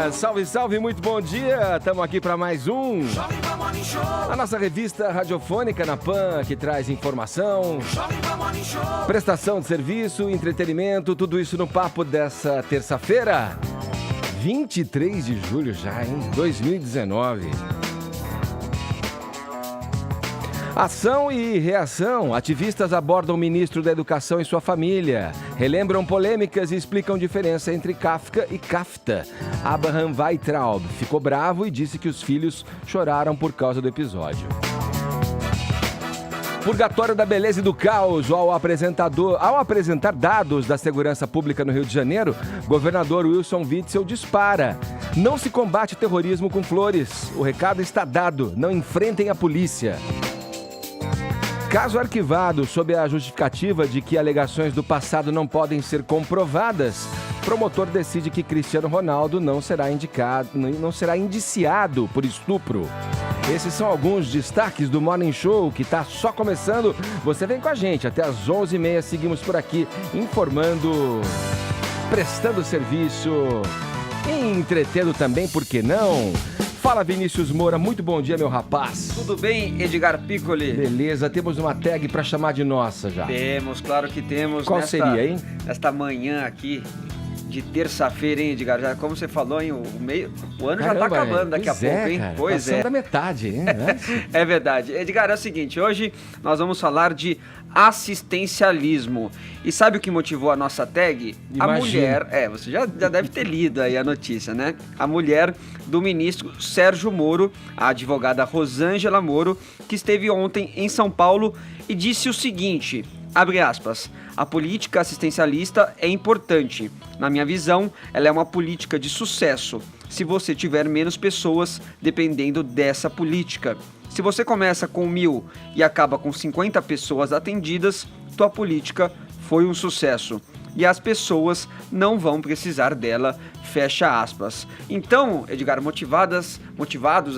dia, salve, salve, muito bom dia. Estamos aqui para mais um. A nossa revista radiofônica na PAN, que traz informação, prestação de serviço, entretenimento, tudo isso no papo dessa terça-feira, 23 de julho já, hein? 2019. Ação e reação. Ativistas abordam o ministro da Educação e sua família. Relembram polêmicas e explicam diferença entre Kafka e Kafta. Abraham Weintraub ficou bravo e disse que os filhos choraram por causa do episódio. Purgatório da beleza e do caos. Ao apresentar dados da segurança pública no Rio de Janeiro, governador Wilson Witzel dispara. Não se combate terrorismo com flores. O recado está dado. Não enfrentem a polícia. Caso arquivado sob a justificativa de que alegações do passado não podem ser comprovadas, promotor decide que Cristiano Ronaldo não será indiciado por estupro. Esses são alguns destaques do Morning Show, que está só começando. Você vem com a gente até às 11h30, seguimos por aqui informando, prestando serviço e entretendo também, por que não? Fala, Vinícius Moura, muito bom dia, meu rapaz. Tudo bem, Edgar Piccoli? Beleza, temos uma tag pra chamar de nossa já. Temos, claro que temos. Qual seria, hein? Nesta manhã aqui de terça-feira, hein, Edgar? Já, como você falou, hein, o ano já tá acabando daqui a pouco, hein? Cara, pois passando da metade, hein? É verdade. Edgar, é o seguinte, hoje nós vamos falar de assistencialismo. E sabe o que motivou a nossa tag? Imagina. A mulher, você já deve ter lido aí a notícia, né? A mulher do ministro Sérgio Moro, a advogada Rosângela Moro, que esteve ontem em São Paulo e disse o seguinte, abre aspas, a política assistencialista é importante. Na minha visão, ela é uma política de sucesso, se você tiver menos pessoas dependendo dessa política. Se você começa com 1.000 e acaba com 50 pessoas atendidas, tua política foi um sucesso. E as pessoas não vão precisar dela, fecha aspas. Então, Edgar, motivados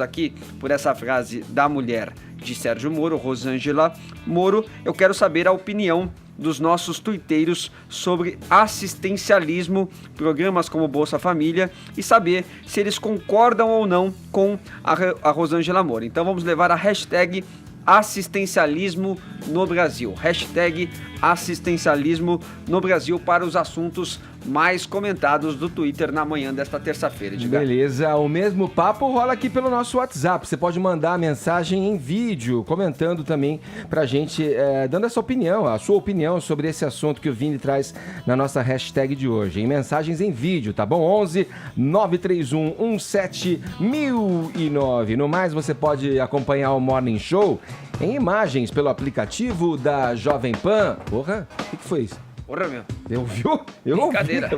aqui por essa frase da mulher de Sérgio Moro, Rosângela Moro, eu quero saber a opinião dos nossos tuiteiros sobre assistencialismo, programas como Bolsa Família, e saber se eles concordam ou não com a Rosângela Moro. Então vamos levar a hashtag assistencialismo no Brasil. Hashtag assistencialismo no Brasil para os assuntos mais comentados do Twitter na manhã desta terça-feira. Beleza, o mesmo papo rola aqui pelo nosso WhatsApp. Você pode mandar a mensagem em vídeo, comentando também pra gente, dando essa opinião, a sua opinião sobre esse assunto que o Vini traz na nossa hashtag de hoje. Em mensagens em vídeo, tá bom? 11 931 17 1009. No mais, você pode acompanhar o Morning Show em imagens pelo aplicativo da Jovem Pan. Porra, o que foi isso? Porra, meu. Eu viu? Brincadeira.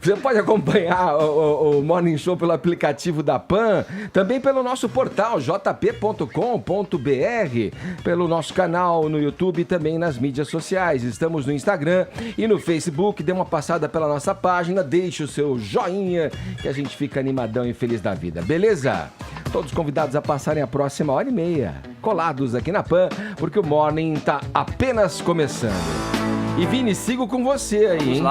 Você pode acompanhar o Morning Show pelo aplicativo da PAN, também pelo nosso portal jp.com.br, pelo nosso canal no YouTube e também nas mídias sociais. Estamos no Instagram e no Facebook. Dê uma passada pela nossa página, deixe o seu joinha, que a gente fica animadão e feliz da vida. Beleza? Todos convidados a passarem a próxima 1h30, colados aqui na PAN, porque o Morning tá apenas começando. E Vini, sigo com você aí, hein?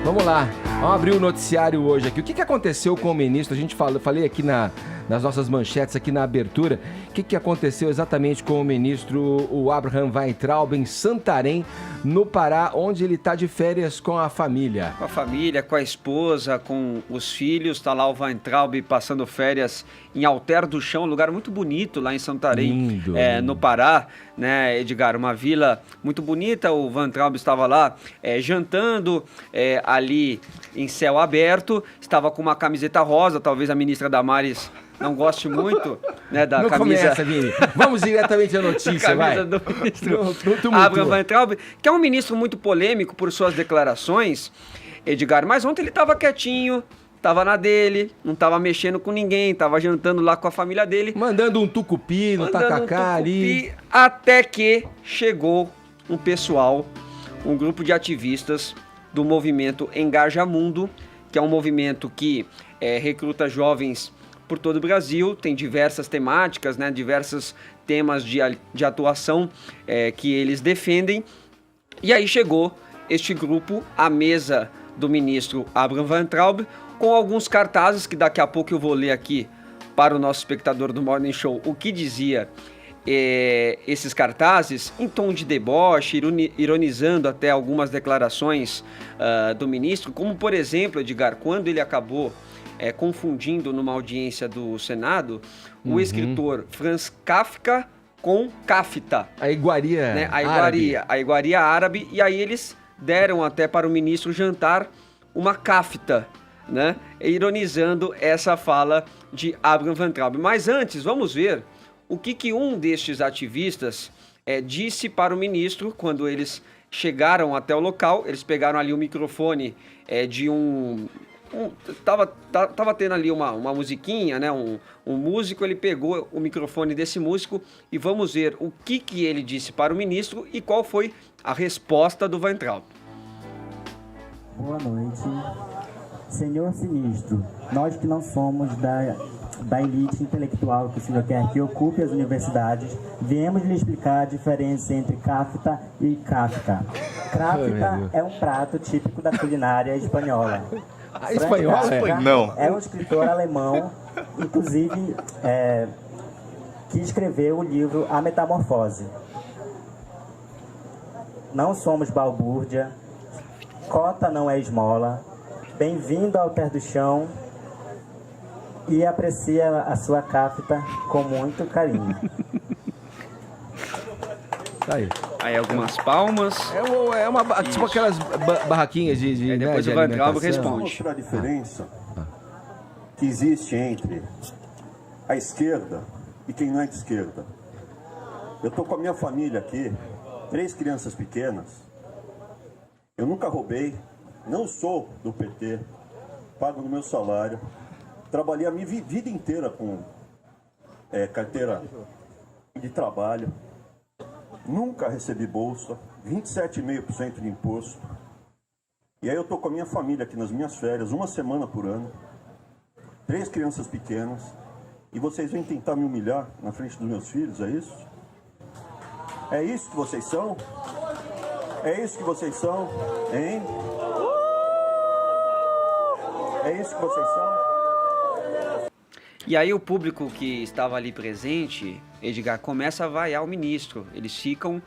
Vamos lá. Vamos abrir o noticiário hoje aqui. O que aconteceu com o ministro? A gente falei aqui nas nossas manchetes, aqui na abertura. O que aconteceu exatamente com o ministro, o Abraham Weintraub, em Santarém, no Pará, onde ele está de férias com a família? Com a família, com a esposa, com os filhos. Está lá o Weintraub passando férias em Alter do Chão, um lugar muito bonito lá em Santarém, lindo, no Pará, né, Edgar? Uma vila muito bonita. O Weintraub estava lá jantando ali em céu aberto, estava com uma camiseta rosa, talvez a ministra Damares não goste muito, né, da não camisa... Começa, Vini. Vamos diretamente à notícia, vai. Camisa do ministro Abraham Weintraub, que é um ministro muito polêmico por suas declarações, Edgar, mas ontem ele estava quietinho, estava na dele, não estava mexendo com ninguém, estava jantando lá com a família dele. Mandando um tucupi no tacacá ali. Até que chegou um pessoal, um grupo de ativistas do movimento Engaja Mundo, que é um movimento que recruta jovens por todo o Brasil, tem diversas temáticas, né, diversos temas de atuação que eles defendem. E aí chegou este grupo à mesa do ministro Abraham Weintraub, com alguns cartazes que daqui a pouco eu vou ler aqui para o nosso espectador do Morning Show o que dizia esses cartazes, em tom de deboche, ironizando até algumas declarações do ministro, como por exemplo, Edgar, quando ele acabou confundindo numa audiência do Senado o escritor Franz Kafka com Kafta. A iguaria, né? árabe. A iguaria árabe, e aí eles deram até para o ministro jantar uma Kafta, né? Ironizando essa fala de Abraham Weintraub. Mas antes, vamos ver o que um destes ativistas disse para o ministro quando eles chegaram até o local. Eles pegaram ali o microfone de tava tendo ali uma musiquinha, né? Um músico, ele pegou o microfone desse músico e vamos ver o que ele disse para o ministro e qual foi a resposta do Weintraub. Boa noite. Senhor Sinistro, nós que não somos da elite intelectual que o senhor quer que ocupe as universidades, viemos lhe explicar a diferença entre Kafta e Kafka. Kafka é um prato típico da culinária espanhola. Espanhola? Não. É um escritor alemão, inclusive que escreveu o livro A Metamorfose. Não somos balbúrdia, cota não é esmola. Bem-vindo ao Terra do Chão e aprecia a sua Kafta com muito carinho. Tá aí. Aí algumas palmas. Tipo aquelas barraquinhas de depois de o Weintraub alimentação. responde. Vou mostrar a diferença que existe entre a esquerda e quem não é de esquerda. Eu tô com a minha família aqui, 3 crianças pequenas. Eu nunca roubei, não sou do PT, pago no meu salário. Trabalhei a minha vida inteira com carteira de trabalho. Nunca recebi bolsa, 27,5% de imposto. E aí eu tô com a minha família aqui nas minhas férias, 1 semana por ano. 3 crianças pequenas. E vocês vêm tentar me humilhar na frente dos meus filhos, é isso? É isso que vocês são? É isso que vocês são? Hein? É isso que vocês são? E aí o público que estava ali presente, Edgar, começa a vaiar o ministro. Eles ficam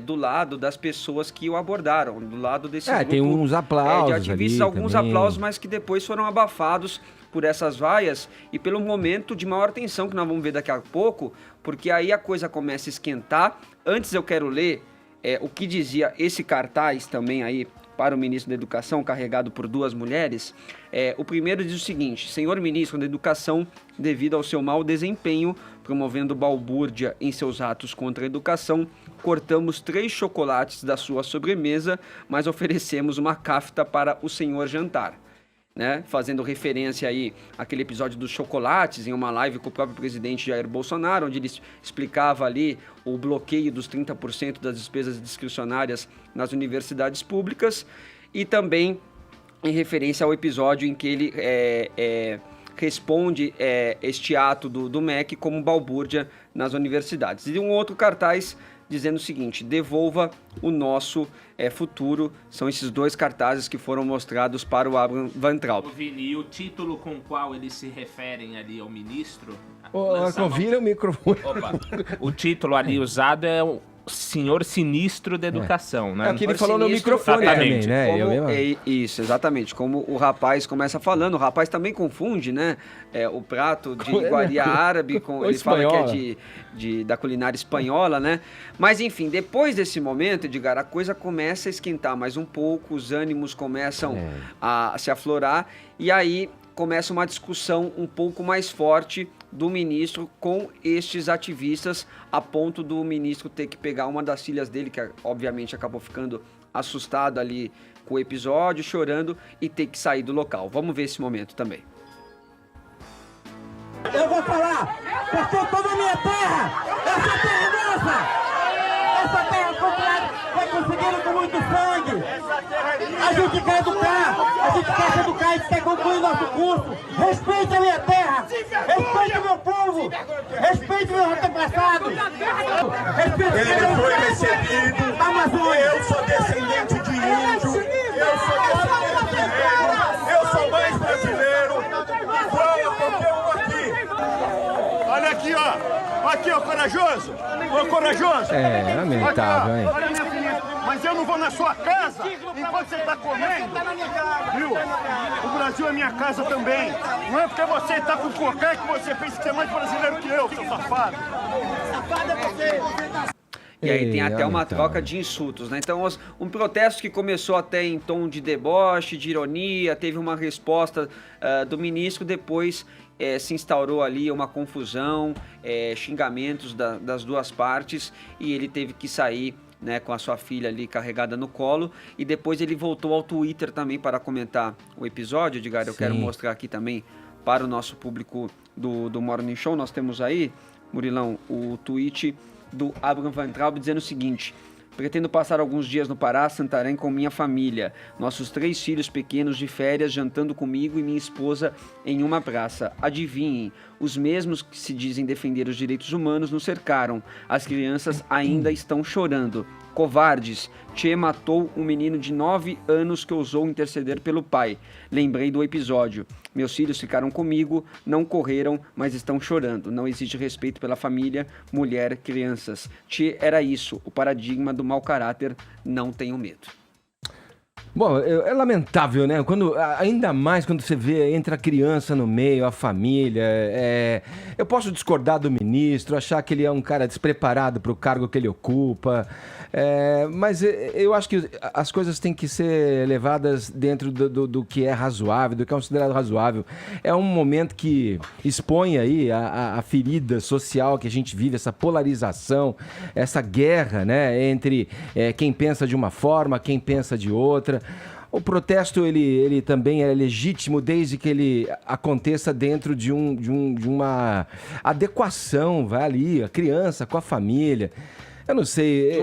do lado das pessoas que o abordaram, do lado desse grupo tem uns aplausos de ativistas, ali alguns também. aplausos, mas que depois foram abafados por essas vaias e pelo momento de maior tensão que nós vamos ver daqui a pouco, porque aí a coisa começa a esquentar. Antes eu quero ler o que dizia esse cartaz também aí para o ministro da Educação, carregado por 2 mulheres. O primeiro diz o seguinte: senhor ministro da Educação, devido ao seu mau desempenho, promovendo balbúrdia em seus atos contra a educação, cortamos 3 chocolates da sua sobremesa, mas oferecemos uma Kafta para o senhor jantar. Né? Fazendo referência aí àquele episódio dos chocolates, em uma live com o próprio presidente Jair Bolsonaro, onde ele explicava ali o bloqueio dos 30% das despesas discricionárias nas universidades públicas, e também em referência ao episódio em que ele responde este ato do MEC como balbúrdia nas universidades. E um outro cartaz dizendo o seguinte: devolva o nosso futuro. São esses 2 cartazes que foram mostrados para o Abraham Weintraub. Vini, e o título com o qual eles se referem ali ao ministro? Vira o microfone. Opa. O título ali usado é o Senhor Sinistro da Educação, né? É o que ele falou no Sinistro, microfone também, exatamente. né? Isso, exatamente. Como o rapaz começa falando, o rapaz também confunde, né? O prato de iguaria árabe com ele fala que é da culinária espanhola, né? Mas enfim, depois desse momento, Edgar, a coisa começa a esquentar mais um pouco, os ânimos começam a se aflorar, e aí começa uma discussão um pouco mais forte do ministro com estes ativistas, a ponto do ministro ter que pegar uma das filhas dele, que obviamente acabou ficando assustado ali com o episódio, chorando, e ter que sair do local. Vamos ver esse momento também. Eu vou falar, porque eu tô na minha terra, essa terra é nossa! Essa terra foi conseguida com muito sangue! A gente quer se educar, a gente quer concluir nosso curso! Respeite a minha terra! Respeite o meu povo! Respeite o meu antepassado! Ele foi recebido. Eu sou descendente de índio. Eu sou descendente de corajoso! Ô, corajoso! É, lamentável, hein? Olha, minha filha, mas eu não vou na sua casa enquanto você está comendo. Viu? O Brasil é minha casa também. Não é porque você está com qualquer que você pensa que você é mais brasileiro que eu, seu safado. Safado é você! E aí tem até uma lamentável. troca de insultos, né? Então, um protesto que começou até em tom de deboche, de ironia, teve uma resposta do ministro, depois se instaurou ali uma confusão, xingamentos das duas partes, e ele teve que sair, né, com a sua filha ali carregada no colo, e depois ele voltou ao Twitter também para comentar o episódio. Edgar, eu quero mostrar aqui também para o nosso público do Morning Show. Nós temos aí, Murilão, o tweet do Abraham Van Traub dizendo o seguinte: pretendo passar alguns dias no Pará, Santarém, com minha família, nossos 3 filhos pequenos de férias, jantando comigo e minha esposa em uma praça. Adivinhem, os mesmos que se dizem defender os direitos humanos nos cercaram. As crianças ainda estão chorando. Covardes, Che matou um menino de 9 anos que ousou interceder pelo pai. Lembrei do episódio. Meus filhos ficaram comigo, não correram, mas estão chorando. Não existe respeito pela família, mulher, crianças. Che era isso, o paradigma do mau caráter. Não tenho medo. Bom, é lamentável, né? Ainda mais quando você vê, entra a criança no meio, a família. Eu posso discordar do ministro, achar que ele é um cara despreparado para o cargo que ele ocupa, mas eu acho que as coisas têm que ser levadas dentro do que é razoável, do que é considerado razoável. É um momento que expõe aí a ferida social que a gente vive, essa polarização, essa guerra, né, entre quem pensa de uma forma, quem pensa de outra. O protesto, ele também é legítimo desde que ele aconteça dentro de uma adequação, vai ali, a criança com a família. Eu não sei,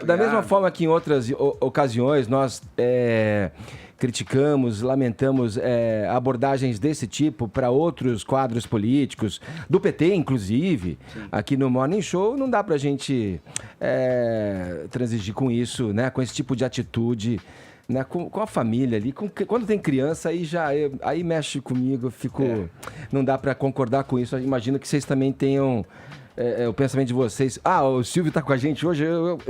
da mesma forma que em outras ocasiões nós criticamos, lamentamos abordagens desse tipo para outros quadros políticos, do PT inclusive. Sim. Aqui no Morning Show não dá pra gente transigir com isso, né? Com esse tipo de atitude, né? Com a família ali. Quando tem criança, aí mexe comigo, eu fico... Não dá pra concordar com isso. Eu imagino que vocês também tenham... o pensamento de vocês. O Silvio tá com a gente hoje.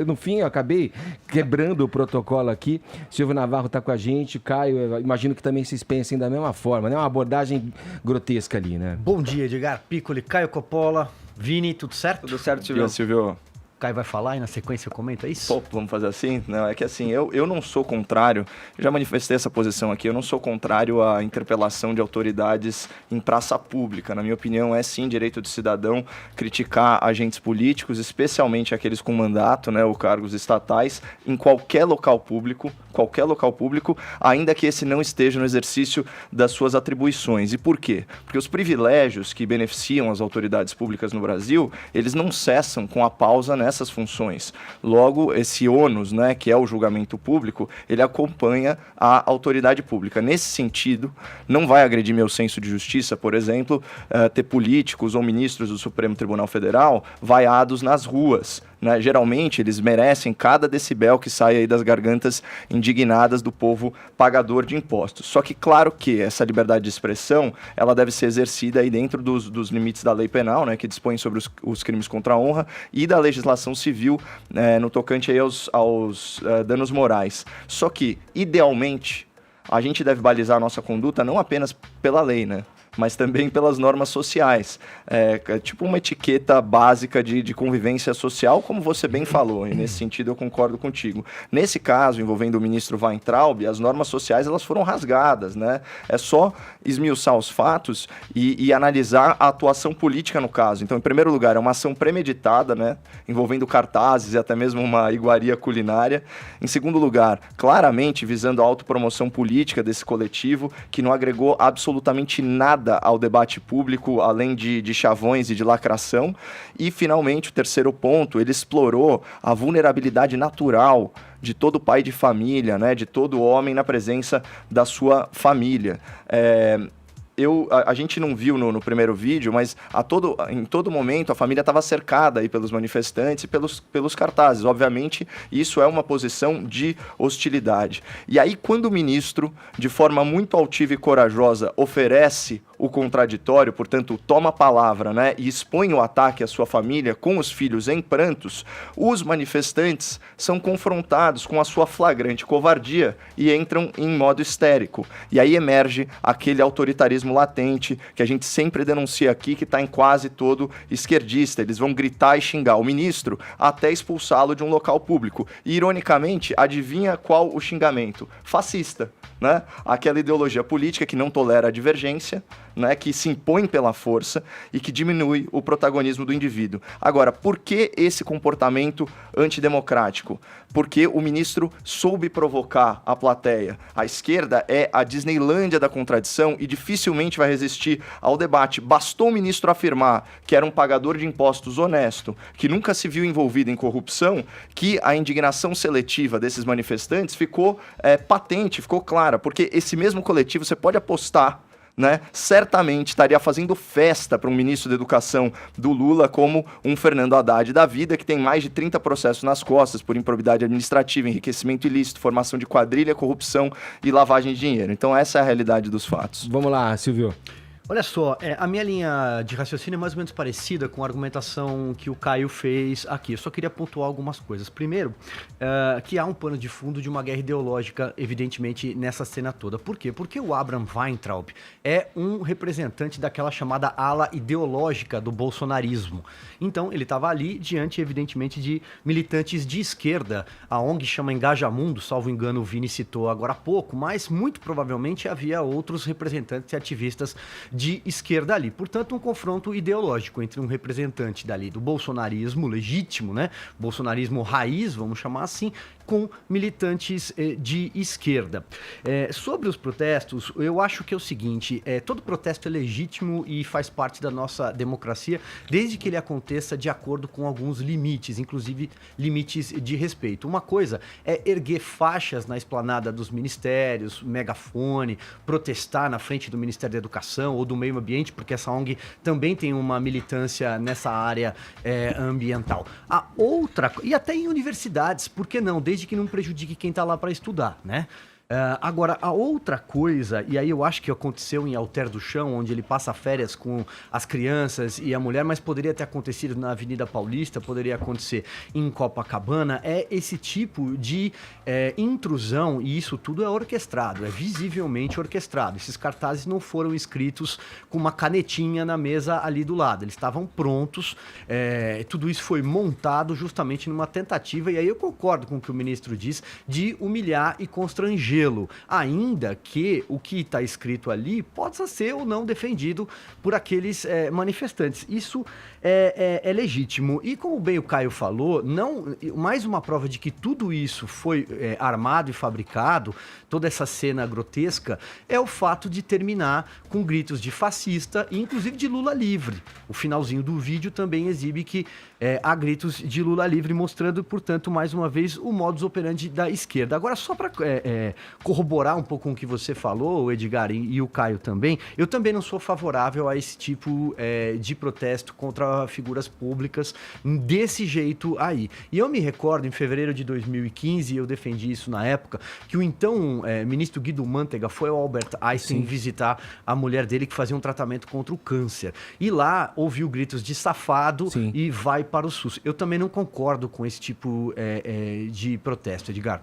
No fim, eu acabei quebrando o protocolo aqui. Silvio Navarro tá com a gente. Caio, eu imagino que também vocês pensem da mesma forma, né? Uma abordagem grotesca ali, né? Bom dia, Edgar Piccoli, Caio Coppola, Vini, tudo certo? Tudo certo, Silvio. Silvio. Caio vai falar e na sequência eu comento, é isso? Pô, vamos fazer assim? Não, é que assim, eu não sou contrário, já manifestei essa posição aqui, eu não sou contrário à interpelação de autoridades em praça pública. Na minha opinião, é sim direito do cidadão criticar agentes políticos, especialmente aqueles com mandato, né, ou cargos estatais, em qualquer local público, ainda que esse não esteja no exercício das suas atribuições. E por quê? Porque os privilégios que beneficiam as autoridades públicas no Brasil, eles não cessam com a pausa nessas funções. Logo, esse ônus, né, que é o julgamento público, ele acompanha a autoridade pública. Nesse sentido, não vai agredir meu senso de justiça, por exemplo, ter políticos ou ministros do Supremo Tribunal Federal vaiados nas ruas, né? Geralmente, eles merecem cada decibel que sai aí das gargantas indignadas do povo pagador de impostos. Só que, claro que essa liberdade de expressão, ela deve ser exercida aí dentro dos limites da lei penal, né, que dispõe sobre os crimes contra a honra, e da legislação civil, no tocante aí aos danos morais. Só que, idealmente, a gente deve balizar a nossa conduta não apenas pela lei, né, mas também pelas normas sociais. É tipo uma etiqueta básica de convivência social, como você bem falou, e nesse sentido eu concordo contigo. Nesse caso, envolvendo o ministro Weintraub, as normas sociais elas foram rasgadas, né? É só esmiuçar os fatos e analisar a atuação política no caso. Então, em primeiro lugar, é uma ação premeditada, né? Envolvendo cartazes e até mesmo uma iguaria culinária. Em segundo lugar, claramente visando a autopromoção política desse coletivo, que não agregou absolutamente nada ao debate público, além de chavões e de lacração. E, finalmente, o terceiro ponto, ele explorou a vulnerabilidade natural de todo pai de família, né, de todo homem na presença da sua família. A gente não viu no primeiro vídeo, mas em todo momento a família estava cercada aí pelos manifestantes e pelos cartazes. Obviamente, isso é uma posição de hostilidade. E aí, quando o ministro, de forma muito altiva e corajosa, oferece o contraditório, portanto, toma a palavra, né, e expõe o ataque à sua família com os filhos em prantos, os manifestantes são confrontados com a sua flagrante covardia e entram em modo histérico. E aí emerge aquele autoritarismo latente que a gente sempre denuncia aqui, que está em quase todo esquerdista. Eles vão gritar e xingar o ministro até expulsá-lo de um local público. E, ironicamente, adivinha qual o xingamento? Fascista, né? Aquela ideologia política que não tolera a divergência, né? Que se impõe pela força e que diminui o protagonismo do indivíduo. Agora, por que esse comportamento antidemocrático? Porque o ministro soube provocar a plateia. A esquerda é a Disneylândia da contradição e dificilmente vai resistir ao debate. Bastou o ministro afirmar que era um pagador de impostos honesto, que nunca se viu envolvido em corrupção, que a indignação seletiva desses manifestantes ficou patente, ficou clara, porque esse mesmo coletivo, você pode apostar, né, certamente estaria fazendo festa para um ministro da Educação do Lula como um Fernando Haddad da vida, que tem mais de 30 processos nas costas por improbidade administrativa, enriquecimento ilícito, formação de quadrilha, corrupção e lavagem de dinheiro. Então essa é a realidade dos fatos. Vamos lá, Silvio. Olha só, a minha linha de raciocínio é mais ou menos parecida com a argumentação que o Caio fez aqui. Eu só queria pontuar algumas coisas. Primeiro, que há um pano de fundo de uma guerra ideológica, evidentemente, nessa cena toda. Por quê? Porque o Abraham Weintraub é um representante daquela chamada ala ideológica do bolsonarismo. Então, ele estava ali diante, evidentemente, de militantes de esquerda. A ONG chama Engajamundo, salvo engano, o Vini citou agora há pouco, mas muito provavelmente havia outros representantes e ativistas de esquerda ali. Portanto, um confronto ideológico entre um representante dali do bolsonarismo legítimo, né? Bolsonarismo raiz, vamos chamar assim, com militantes de esquerda. Sobre os protestos, eu acho que é o seguinte, todo protesto é legítimo e faz parte da nossa democracia, desde que ele aconteça de acordo com alguns limites, inclusive limites de respeito. Uma coisa é erguer faixas na esplanada dos ministérios, megafone, protestar na frente do Ministério da Educação ou do Meio Ambiente, porque essa ONG também tem uma militância nessa área ambiental. A outra, e até em universidades, por que não? Desde que não prejudique quem está lá para estudar, né? Agora, a outra coisa, e aí eu acho que aconteceu em Alter do Chão, onde ele passa férias com as crianças e a mulher, mas poderia ter acontecido na Avenida Paulista, poderia acontecer em Copacabana, é esse tipo de intrusão, e isso tudo é orquestrado, é visivelmente orquestrado. Esses cartazes não foram escritos com uma canetinha na mesa ali do lado, eles estavam prontos, tudo isso foi montado justamente numa tentativa, e aí eu concordo com o que o ministro diz, de humilhar e constranger, ainda que o que está escrito ali possa ser ou não defendido por aqueles manifestantes. Isso é legítimo. E como bem o Caio falou, mais uma prova de que tudo isso foi armado e fabricado, toda essa cena grotesca, é o fato de terminar com gritos de fascista e inclusive de Lula livre. O finalzinho do vídeo também exibe que há gritos de Lula livre, mostrando, portanto, mais uma vez, o modus operandi da esquerda. Agora, só para corroborar um pouco com o que você falou, o Edgar e o Caio também, eu também não sou favorável a esse tipo de protesto contra figuras públicas desse jeito aí. E eu me recordo, em fevereiro de 2015, eu defendi isso na época, que o então ministro Guido Mantega foi ao Albert Einstein visitar a mulher dele que fazia um tratamento contra o câncer. E lá ouviu gritos de safado e vai para o SUS. Eu também não concordo com esse tipo de protesto, Edgar.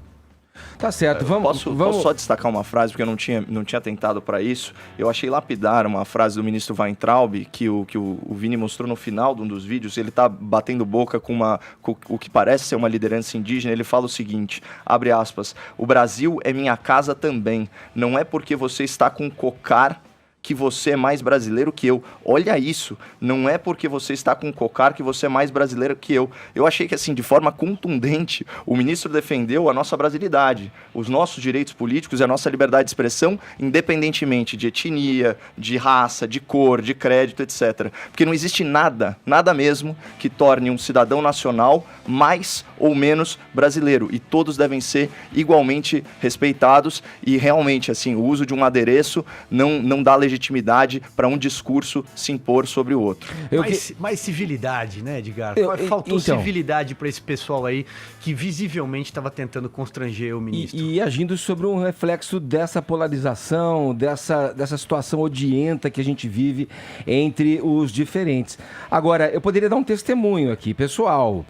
Tá certo, Posso só destacar uma frase, porque eu não tinha atentado para isso. Eu achei lapidar uma frase do ministro Weintraub, que o Vini mostrou no final de um dos vídeos. Ele tá batendo boca com o que parece ser uma liderança indígena. Ele fala o seguinte, abre aspas, o Brasil é minha casa também. Não é porque você está com cocar que você é mais brasileiro que eu. Olha isso, não é porque você está com cocar que você é mais brasileiro que eu. Eu achei que, assim, de forma contundente, o ministro defendeu a nossa brasilidade, os nossos direitos políticos e a nossa liberdade de expressão, independentemente de etnia, de raça, de cor, de crédito, etc. Porque não existe nada mesmo, que torne um cidadão nacional mais ou menos brasileiro. E todos devem ser igualmente respeitados e realmente, assim, o uso de um adereço não dá legitimidade legitimidade para um discurso se impor sobre o outro. Mais civilidade, né, Edgar? Faltou então, civilidade para esse pessoal aí que visivelmente estava tentando constranger o ministro. E agindo sobre um reflexo dessa polarização, dessa situação odienta que a gente vive entre os diferentes. Agora, eu poderia dar um testemunho aqui, pessoal,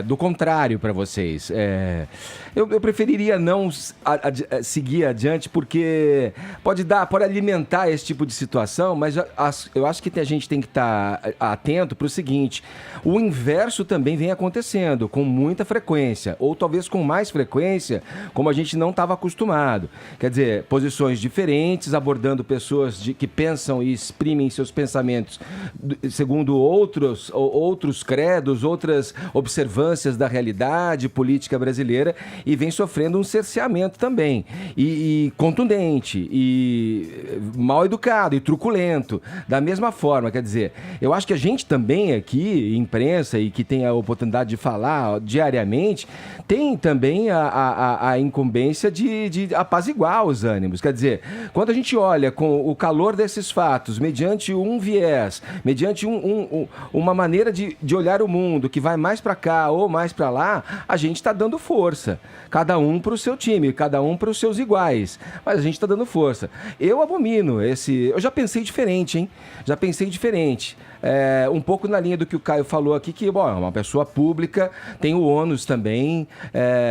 do contrário para vocês. Eu preferiria não seguir adiante, porque pode alimentar esse tipo de situação, mas eu acho que a gente tem que estar atento para o seguinte: o inverso também vem acontecendo com muita frequência, ou talvez com mais frequência, como a gente não estava acostumado. Quer dizer, posições diferentes, abordando pessoas que pensam e exprimem seus pensamentos segundo outros credos, outras observâncias da realidade política brasileira, e vem sofrendo um cerceamento também, e contundente, e mal educado, e truculento, da mesma forma. Quer dizer, eu acho que a gente também aqui, imprensa, e que tem a oportunidade de falar diariamente, tem também a incumbência de apaziguar os ânimos. Quer dizer, quando a gente olha com o calor desses fatos, mediante um viés, mediante uma maneira de olhar o mundo que vai mais para cá ou mais para lá, a gente está dando força. Cada um para o seu time, cada um para os seus iguais. Mas a gente está dando força. Eu abomino eu já pensei diferente, hein? Já pensei diferente. Um pouco na linha do que o Caio falou aqui, que, bom, é uma pessoa pública, tem o ônus também,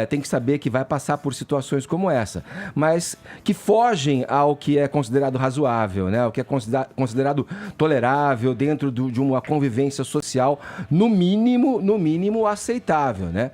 tem que saber que vai passar por situações como essa, mas que fogem ao que é considerado razoável, né? O que é considerado tolerável dentro de uma convivência social, no mínimo aceitável, né?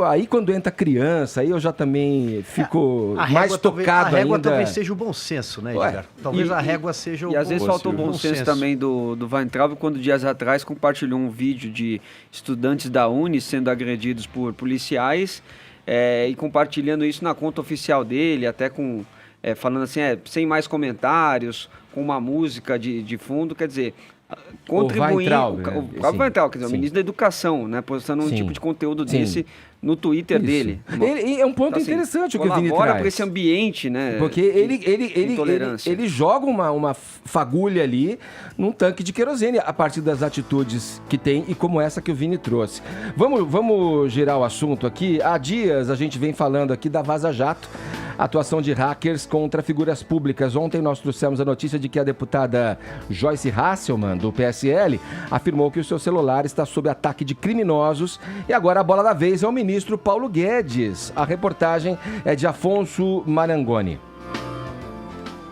Aí quando entra criança, aí eu já também fico mais tocado ainda. A régua talvez seja o bom senso, né, Edgar? Talvez a régua seja o bom senso. E às vezes faltou o bom senso também do Weintraub, quando dias atrás compartilhou um vídeo de estudantes da Uni sendo agredidos por policiais, e compartilhando isso na conta oficial dele, até falando assim, sem mais comentários, com uma música de fundo, quer dizer, contribuindo. O Weintraub, quer dizer, o ministro da Educação, né, postando um tipo de conteúdo desse no Twitter dele. É um ponto interessante o que o Vini traz. Colabora para esse ambiente, né? Porque ele joga uma fagulha ali num tanque de querosene a partir das atitudes que tem e como essa que o Vini trouxe. Vamos girar o assunto aqui. Há dias a gente vem falando aqui da Vaza Jato, atuação de hackers contra figuras públicas. Ontem nós trouxemos a notícia de que a deputada Joyce Hasselmann, do PSL, afirmou que o seu celular está sob ataque de criminosos, e agora a bola da vez é o ministro Paulo Guedes. A reportagem é de Afonso Marangoni.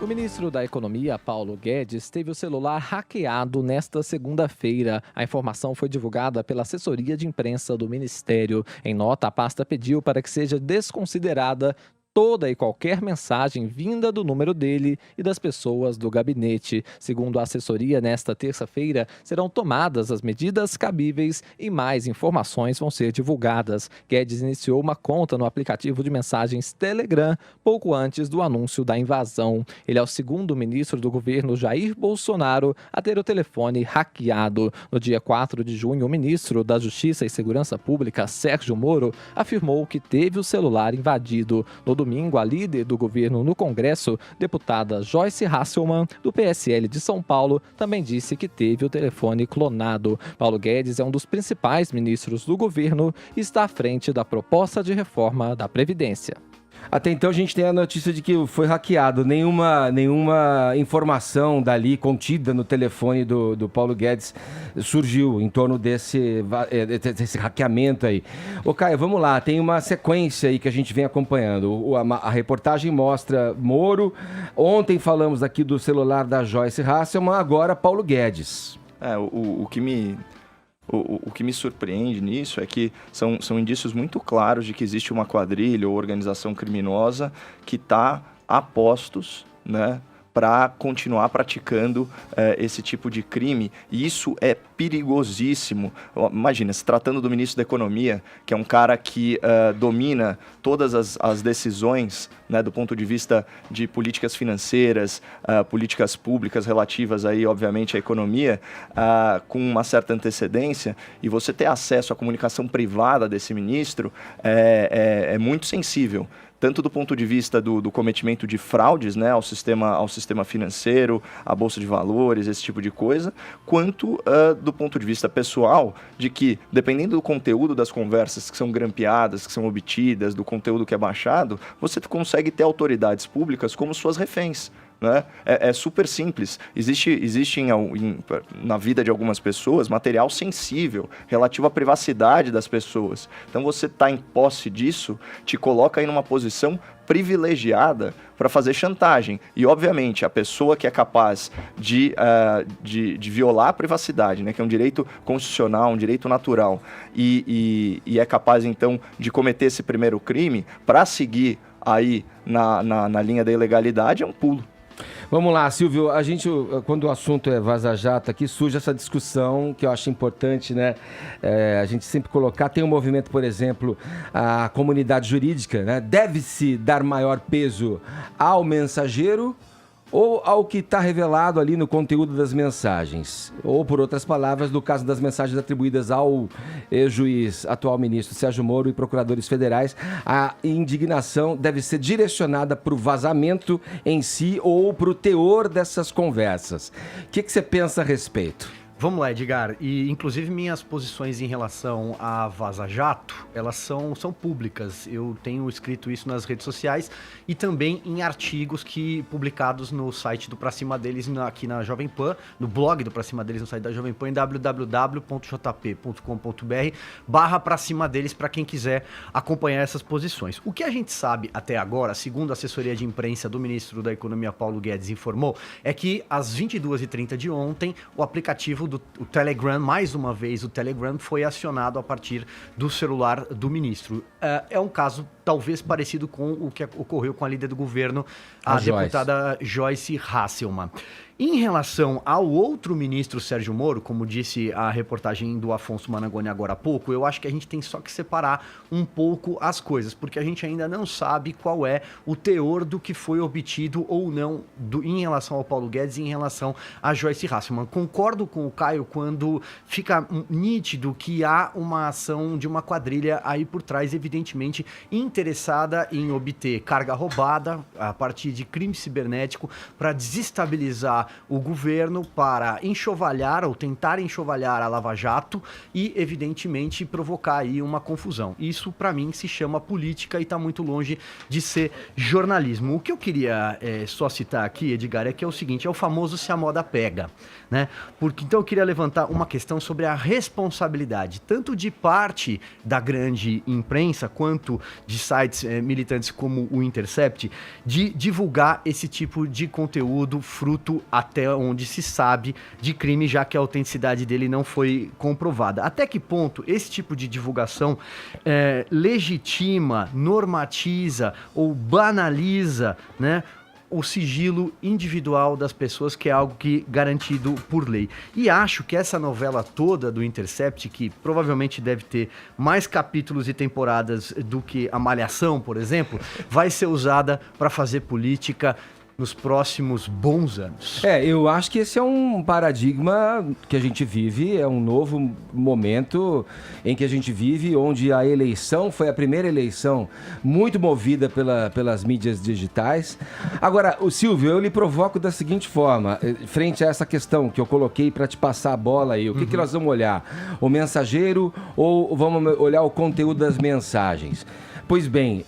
O ministro da Economia, Paulo Guedes, teve o celular hackeado nesta segunda-feira. A informação foi divulgada pela assessoria de imprensa do Ministério. Em nota, a pasta pediu para que seja desconsiderada toda e qualquer mensagem vinda do número dele e das pessoas do gabinete. Segundo a assessoria, nesta terça-feira serão tomadas as medidas cabíveis e mais informações vão ser divulgadas. Guedes iniciou uma conta no aplicativo de mensagens Telegram pouco antes do anúncio da invasão. Ele é o segundo ministro do governo Jair Bolsonaro a ter o telefone hackeado. No dia 4 de junho, o ministro da Justiça e Segurança Pública, Sérgio Moro, afirmou que teve o celular invadido. No domingo, a líder do governo no Congresso, deputada Joyce Hasselmann, do PSL de São Paulo, também disse que teve o telefone clonado. Paulo Guedes é um dos principais ministros do governo e está à frente da proposta de reforma da Previdência. Até então a gente tem a notícia de que foi hackeado. Nenhuma informação dali contida no telefone do Paulo Guedes surgiu em torno desse hackeamento aí. Ô Caio, vamos lá, tem uma sequência aí que a gente vem acompanhando. A reportagem mostra Moro, ontem falamos aqui do celular da Joyce Hasselmann, agora Paulo Guedes. O que me surpreende nisso é que são indícios muito claros de que existe uma quadrilha ou organização criminosa que está a postos, né, para continuar praticando esse tipo de crime. E isso é perigosíssimo. Imagina, se tratando do ministro da Economia, que é um cara que domina todas as decisões, né, do ponto de vista de políticas financeiras, políticas públicas relativas aí, obviamente, à economia, com uma certa antecedência, e você ter acesso à comunicação privada desse ministro é muito sensível. tanto do ponto de vista do cometimento de fraudes, né, ao sistema financeiro, à bolsa de valores, esse tipo de coisa, quanto do ponto de vista pessoal, de que, dependendo do conteúdo das conversas que são grampeadas, que são obtidas, do conteúdo que é baixado, você consegue ter autoridades públicas como suas reféns. Né? É super simples. Existe na vida de algumas pessoas material sensível relativo à privacidade das pessoas. Então você está em posse disso, te coloca aí numa posição privilegiada para fazer chantagem. E, obviamente, a pessoa que é capaz de violar a privacidade, né, que é um direito constitucional, um direito natural, e é capaz, então, de cometer esse primeiro crime, para seguir aí na linha da ilegalidade, é um pulo. Vamos lá, Silvio, quando o assunto é Vaza Jato aqui, surge essa discussão que eu acho importante, né? A gente sempre colocar, tem um movimento, por exemplo, a comunidade jurídica, né? Deve-se dar maior peso ao mensageiro ou ao que está revelado ali no conteúdo das mensagens. Ou, por outras palavras, no caso das mensagens atribuídas ao ex-juiz, atual ministro Sérgio Moro e procuradores federais, a indignação deve ser direcionada para o vazamento em si ou para o teor dessas conversas. O que você pensa a respeito? Vamos lá, Edgar. E, inclusive, minhas posições em relação a Vaza Jato, elas são públicas. Eu tenho escrito isso nas redes sociais e também em artigos publicados no site do Pra Cima Deles, aqui na Jovem Pan, no blog do Pra Cima Deles, no site da Jovem Pan, em www.jp.com.br/Pra Cima Deles, para quem quiser acompanhar essas posições. O que a gente sabe até agora, segundo a assessoria de imprensa do ministro da Economia, Paulo Guedes, informou, é que às 22h30 de ontem, o aplicativo o Telegram, mais uma vez, o Telegram foi acionado a partir do celular do ministro. É um caso talvez parecido com o que ocorreu com a líder do governo, a deputada Joyce Hasselmann. Em relação ao outro ministro, Sérgio Moro, como disse a reportagem do Afonso Manangoni agora há pouco, eu acho que a gente tem só que separar um pouco as coisas, porque a gente ainda não sabe qual é o teor do que foi obtido ou não em relação ao Paulo Guedes e em relação a Joyce Hasselmann. Concordo com o Caio quando fica nítido que há uma ação de uma quadrilha aí por trás, evidentemente interessada em obter carga roubada a partir de crime cibernético para desestabilizar o governo, para enxovalhar ou tentar enxovalhar a Lava Jato e, evidentemente, provocar aí uma confusão. Isso, para mim, se chama política e está muito longe de ser jornalismo. O que eu queria só citar aqui, Edgar, é que é o seguinte, é o famoso se a moda pega, né? Então eu queria levantar uma questão sobre a responsabilidade, tanto de parte da grande imprensa, quanto de sites militantes como o Intercept, de divulgar esse tipo de conteúdo fruto até onde se sabe de crime, já que a autenticidade dele não foi comprovada. Até que ponto esse tipo de divulgação legitima, normatiza ou banaliza, né, o sigilo individual das pessoas, que é algo que garantido por lei. E acho que essa novela toda do Intercept, que provavelmente deve ter mais capítulos e temporadas do que a Malhação, por exemplo, vai ser usada para fazer política nos próximos bons anos. Eu acho que esse é um paradigma que a gente vive, é um novo momento em que a gente vive, onde a eleição foi a primeira eleição muito movida pelas mídias digitais. Agora, o Silvio, eu lhe provoco da seguinte forma, frente a essa questão que eu coloquei para te passar a bola aí, o que nós vamos olhar? O mensageiro ou vamos olhar o conteúdo das mensagens? Pois bem,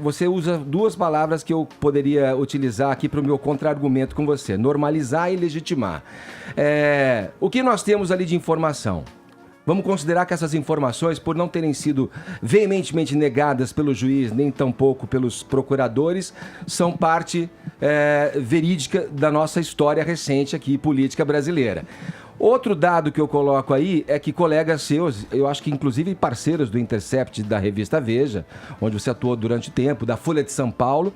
você usa duas palavras que eu poderia utilizar aqui para o meu contra-argumento com você: normalizar e legitimar. O que nós temos ali de informação? Vamos considerar que essas informações, por não terem sido veementemente negadas pelo juiz, nem tampouco pelos procuradores, são parte verídica da nossa história recente aqui, política brasileira. Outro dado que eu coloco aí é que colegas seus, eu acho que inclusive parceiros do Intercept, da revista Veja, onde você atuou durante tempo, da Folha de São Paulo,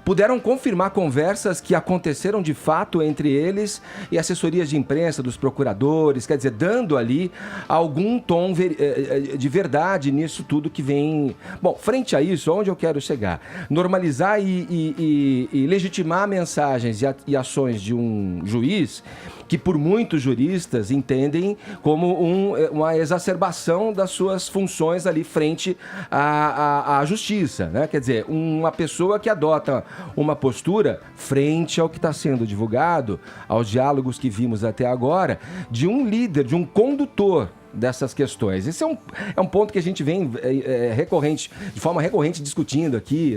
puderam confirmar conversas que aconteceram de fato entre eles e assessorias de imprensa dos procuradores, quer dizer, dando ali algum tom de verdade nisso tudo que vem... Bom, frente a isso, onde eu quero chegar? Normalizar e legitimar mensagens e ações de um juiz que por muitos juristas jornalistas entendem como uma exacerbação das suas funções ali frente à justiça, né? Quer dizer, uma pessoa que adota uma postura frente ao que está sendo divulgado, aos diálogos que vimos até agora, de um líder, de um condutor dessas questões. Esse é um ponto que a gente vem de forma recorrente discutindo aqui,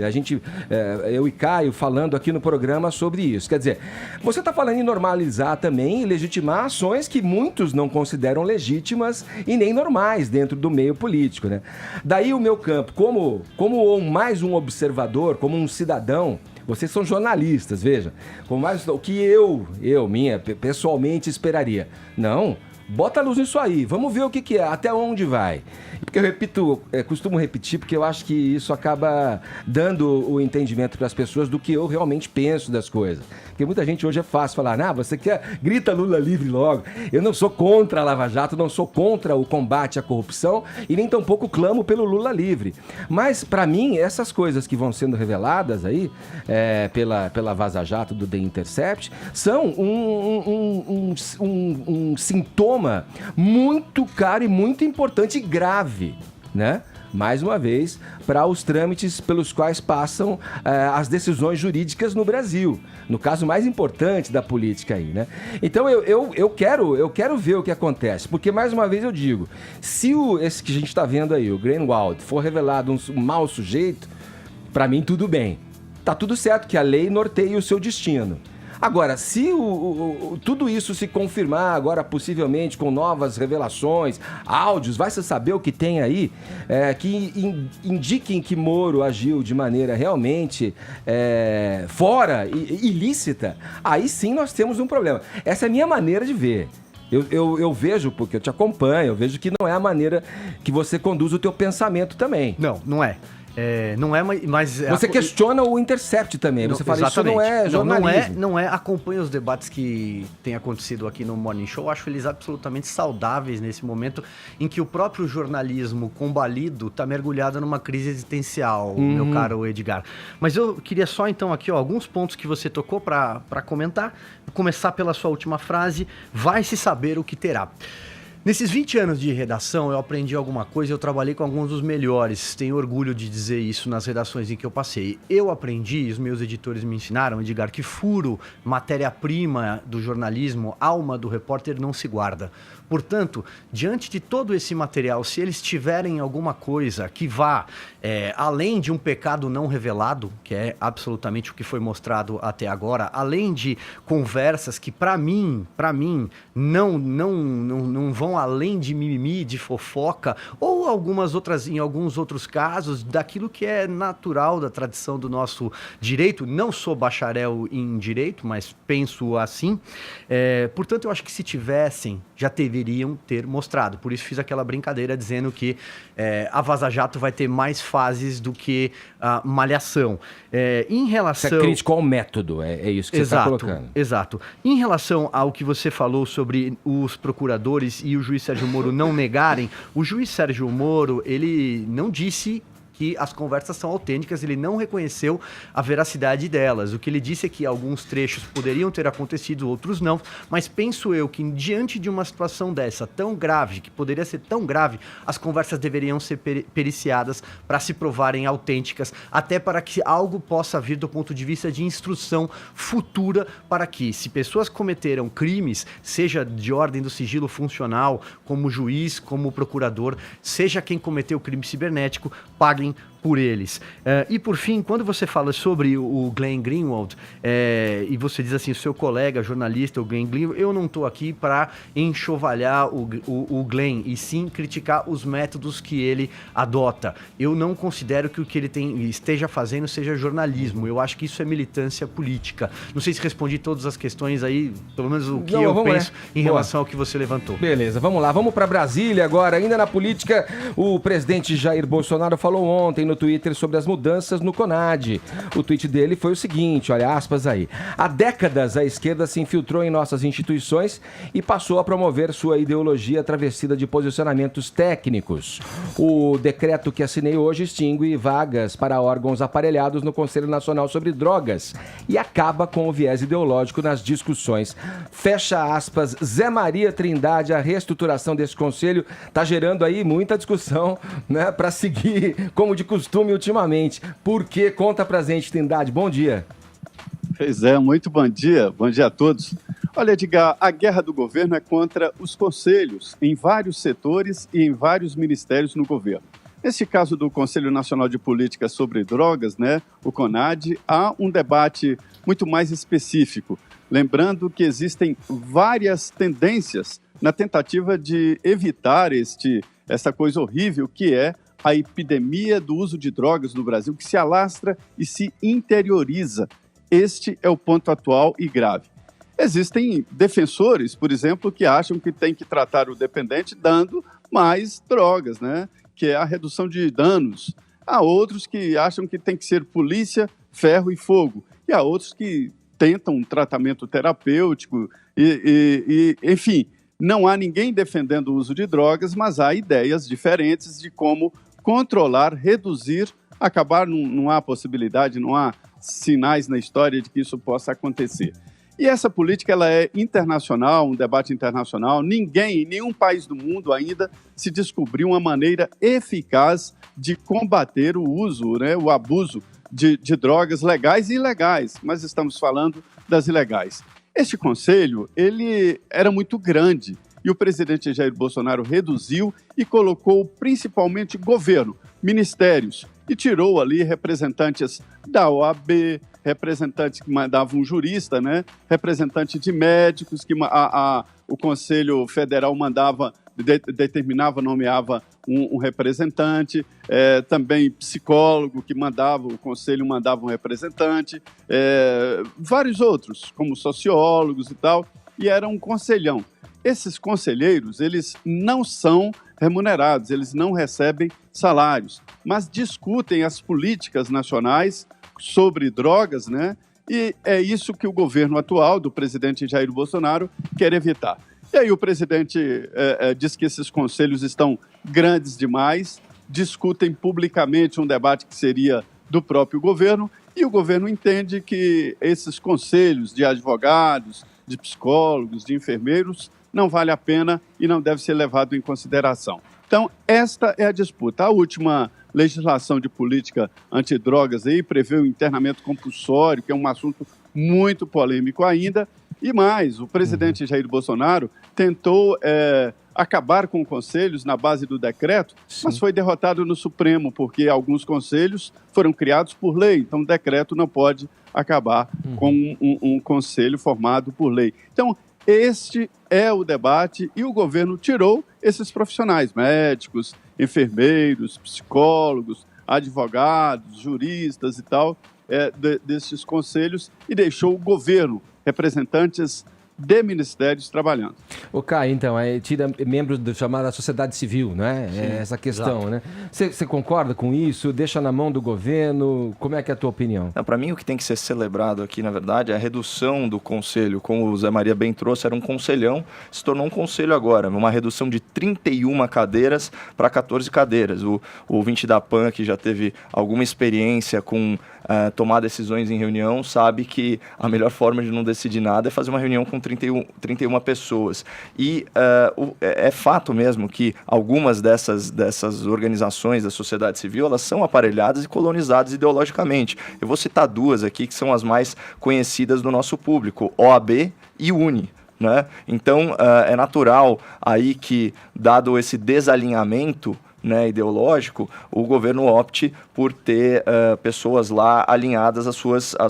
eu e Caio falando aqui no programa sobre isso. Quer dizer, você está falando em normalizar também e legitimar ações que muitos não consideram legítimas e nem normais dentro do meio político, né? Daí o meu campo, como mais um observador, como um cidadão. Vocês são jornalistas, veja. O que pessoalmente esperaria. Não, bota a luz nisso aí, vamos ver o que é, até onde vai. Porque eu costumo repetir, porque eu acho que isso acaba dando o entendimento para as pessoas do que eu realmente penso das coisas. Porque muita gente hoje é fácil falar, você quer, grita Lula livre logo. Eu não sou contra a Lava Jato, não sou contra o combate à corrupção e nem tampouco clamo pelo Lula livre. Mas, para mim, essas coisas que vão sendo reveladas aí pela Vaza Jato do The Intercept são um sintoma muito caro e muito importante e grave, né? Mais uma vez, para os trâmites pelos quais passam as decisões jurídicas no Brasil. No caso mais importante da política aí, né? Então eu quero ver o que acontece, porque mais uma vez eu digo, se esse que a gente está vendo aí, o Greenwald, for revelado um mau sujeito, para mim tudo bem. Tá tudo certo que a lei norteia o seu destino. Agora, se tudo isso se confirmar agora, possivelmente, com novas revelações, áudios, vai se saber o que tem aí, que indiquem que Moro agiu de maneira realmente fora, ilícita, aí sim nós temos um problema. Essa é a minha maneira de ver. Eu vejo, porque eu te acompanho, eu vejo que não é a maneira que você conduz o teu pensamento também. Não é. Não é, mas... Você questiona o Intercept também. Você fala, exatamente. Isso não é jornalismo. Não é. Acompanha os debates que têm acontecido aqui no Morning Show. Eu acho eles absolutamente saudáveis nesse momento em que o próprio jornalismo combalido está mergulhado numa crise existencial, meu caro Edgar. Mas eu queria só, então, aqui, alguns pontos que você tocou para comentar. Vou começar pela sua última frase. Vai se saber o que terá. Nesses 20 anos de redação, eu aprendi alguma coisa, eu trabalhei com alguns dos melhores, tenho orgulho de dizer isso nas redações em que eu passei. Eu aprendi, os meus editores me ensinaram, Edgar, que furo, matéria-prima do jornalismo, alma do repórter não se guarda. Portanto, diante de todo esse material, se eles tiverem alguma coisa que vá além de um pecado não revelado, que é absolutamente o que foi mostrado até agora, além de conversas que, para mim, não vão além de mimimi, de fofoca, ou em alguns outros casos, daquilo que é natural da tradição do nosso direito. Não sou bacharel em direito, mas penso assim. Portanto, eu acho que se tivessem, já deveriam ter mostrado. Por isso fiz aquela brincadeira dizendo que a Vaza Jato vai ter mais fases do que a Malhação. Em relação... Você é crítico ao método, é isso que você está colocando. Exato. Em relação ao que você falou sobre os procuradores e o juiz Sérgio Moro não negarem, o juiz Sérgio Moro, ele não disse que as conversas são autênticas, ele não reconheceu a veracidade delas. O que ele disse é que alguns trechos poderiam ter acontecido, outros não, mas penso eu que diante de uma situação dessa tão grave, que poderia ser tão grave, as conversas deveriam ser periciadas para se provarem autênticas, até para que algo possa vir do ponto de vista de instrução futura, para que, se pessoas cometeram crimes, seja de ordem do sigilo funcional, como juiz, como procurador, seja quem cometeu crime cibernético, paguem por eles. E por fim, quando você fala sobre o Glenn Greenwald, e você diz assim, o seu colega jornalista, o Glenn Greenwald, eu não estou aqui para enxovalhar o Glenn, e sim criticar os métodos que ele adota. Eu não considero que o que ele esteja fazendo seja jornalismo. Eu acho que isso é militância política. Não sei se respondi todas as questões aí, pelo menos o que eu penso em relação ao que você levantou. Beleza, vamos lá. Vamos para Brasília agora. Ainda na política, o presidente Jair Bolsonaro falou ontem no Twitter sobre as mudanças no CONAD. O tweet dele foi o seguinte, olha, aspas aí. Há décadas a esquerda se infiltrou em nossas instituições e passou a promover sua ideologia travestida de posicionamentos técnicos. O decreto que assinei hoje extingue vagas para órgãos aparelhados no Conselho Nacional sobre Drogas e acaba com o viés ideológico nas discussões. Fecha aspas, Zé Maria Trindade, a reestruturação desse conselho está gerando aí muita discussão, né, para seguir como de costume ultimamente. Por quê? Conta pra gente, Trindade. Bom dia. Pois é, muito bom dia a todos. Olha, Edgar, a guerra do governo é contra os conselhos em vários setores e em vários ministérios no governo. Nesse caso do Conselho Nacional de Política sobre Drogas, né, o CONAD, há um debate muito mais específico, lembrando que existem várias tendências na tentativa de evitar essa coisa horrível que é a epidemia do uso de drogas no Brasil, que se alastra e se interioriza. Este é o ponto atual e grave. Existem defensores, por exemplo, que acham que tem que tratar o dependente dando mais drogas, né? Que é a redução de danos. Há outros que acham que tem que ser polícia, ferro e fogo. E há outros que tentam um tratamento terapêutico enfim, não há ninguém defendendo o uso de drogas, mas há ideias diferentes de como controlar, reduzir, acabar. Não há possibilidade, não há sinais na história de que isso possa acontecer. E essa política ela é internacional, um debate internacional. Ninguém, em nenhum país do mundo ainda se descobriu uma maneira eficaz de combater o uso, né, o abuso de drogas legais e ilegais, mas estamos falando das ilegais. Este conselho, ele era muito grande e o presidente Jair Bolsonaro reduziu e colocou principalmente governo, ministérios, e tirou ali representantes da OAB, representantes que mandavam um jurista, né? Representante de médicos, que o Conselho Federal mandava, determinava, nomeava um representante, também psicólogo que mandava, o Conselho mandava um representante, vários outros, como sociólogos e tal, e era um conselhão. Esses conselheiros, eles não são remunerados, eles não recebem salários, mas discutem as políticas nacionais sobre drogas, né? E é isso que o governo atual do presidente Jair Bolsonaro quer evitar. E aí o presidente diz que esses conselhos estão grandes demais, discutem publicamente um debate que seria do próprio governo, e o governo entende que esses conselhos de advogados, de psicólogos, de enfermeiros, não vale a pena e não deve ser levado em consideração. Então, esta é a disputa. A última legislação de política antidrogas aí prevê o internamento compulsório, que é um assunto muito polêmico ainda. E mais, o presidente Jair Bolsonaro tentou acabar com conselhos na base do decreto, mas foi derrotado no Supremo, porque alguns conselhos foram criados por lei, então o decreto não pode acabar com um conselho formado por lei. Então, este é o debate e o governo tirou esses profissionais, médicos, enfermeiros, psicólogos, advogados, juristas e tal, desses conselhos e deixou o governo, representantes de ministérios trabalhando. Caio, então, tira membros da chamada sociedade civil, né? Sim, essa questão, exato, né? Você concorda com isso? Deixa na mão do governo? Como é que é a tua opinião? Para mim, o que tem que ser celebrado aqui, na verdade, é a redução do conselho. Como o Zé Maria bem trouxe, era um conselhão, se tornou um conselho agora, uma redução de 31 cadeiras para 14 cadeiras. O ouvinte da PAN, que já teve alguma experiência com tomar decisões em reunião, sabe que a melhor forma de não decidir nada é fazer uma reunião com 31 pessoas. E é fato mesmo que algumas dessas organizações da sociedade civil, elas são aparelhadas e colonizadas ideologicamente. Eu vou citar duas aqui que são as mais conhecidas do nosso público, OAB e UNE. Né? Então, é natural aí que, dado esse desalinhamento, né, ideológico, o governo opte por ter pessoas lá alinhadas às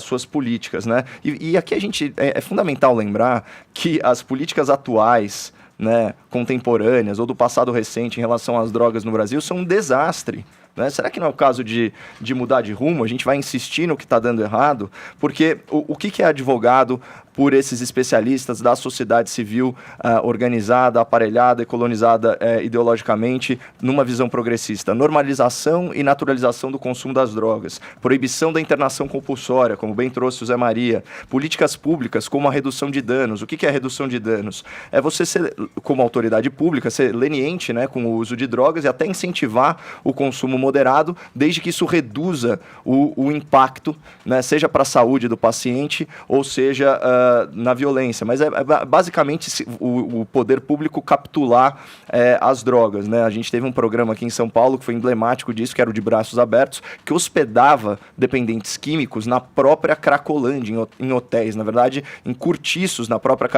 suas políticas, né? E aqui é fundamental lembrar que as políticas atuais, né, contemporâneas ou do passado recente em relação às drogas no Brasil são um desastre. né? Será que não é o caso de mudar de rumo? A gente vai insistir no que está dando errado? Porque o que é advogado por esses especialistas da sociedade civil organizada, aparelhada e colonizada ideologicamente numa visão progressista? Normalização e naturalização do consumo das drogas, proibição da internação compulsória, como bem trouxe o Zé Maria, políticas públicas como a redução de danos. O que é a redução de danos? É você ser, como autoridade pública, ser leniente, né, com o uso de drogas e até incentivar o consumo moderado, desde que isso reduza o impacto, né, seja para a saúde do paciente ou seja na violência. Mas é basicamente o poder público capitular as drogas, né? A gente teve um programa aqui em São Paulo que foi emblemático disso, que era o de Braços Abertos, que hospedava dependentes químicos na própria Cracolândia, em hotéis, na verdade, em cortiços na própria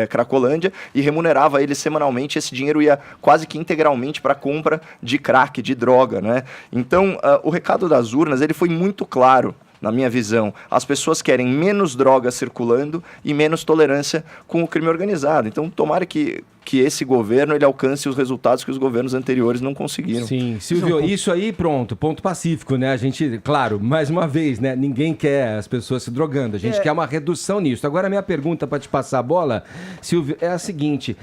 Cracolândia, e remunerava eles semanalmente. Esse dinheiro ia quase que integralmente para a compra de crack, de droga, né? Então, o recado das urnas ele foi muito claro. Na minha visão, as pessoas querem menos droga circulando e menos tolerância com o crime organizado. Então, tomara que esse governo ele alcance os resultados que os governos anteriores não conseguiram. Sim, Silvio, isso aí, pronto, ponto pacífico, né? A gente, claro, mais uma vez, né? Ninguém quer as pessoas se drogando, a gente quer uma redução nisso. Agora, a minha pergunta para te passar a bola, Silvio, é a seguinte: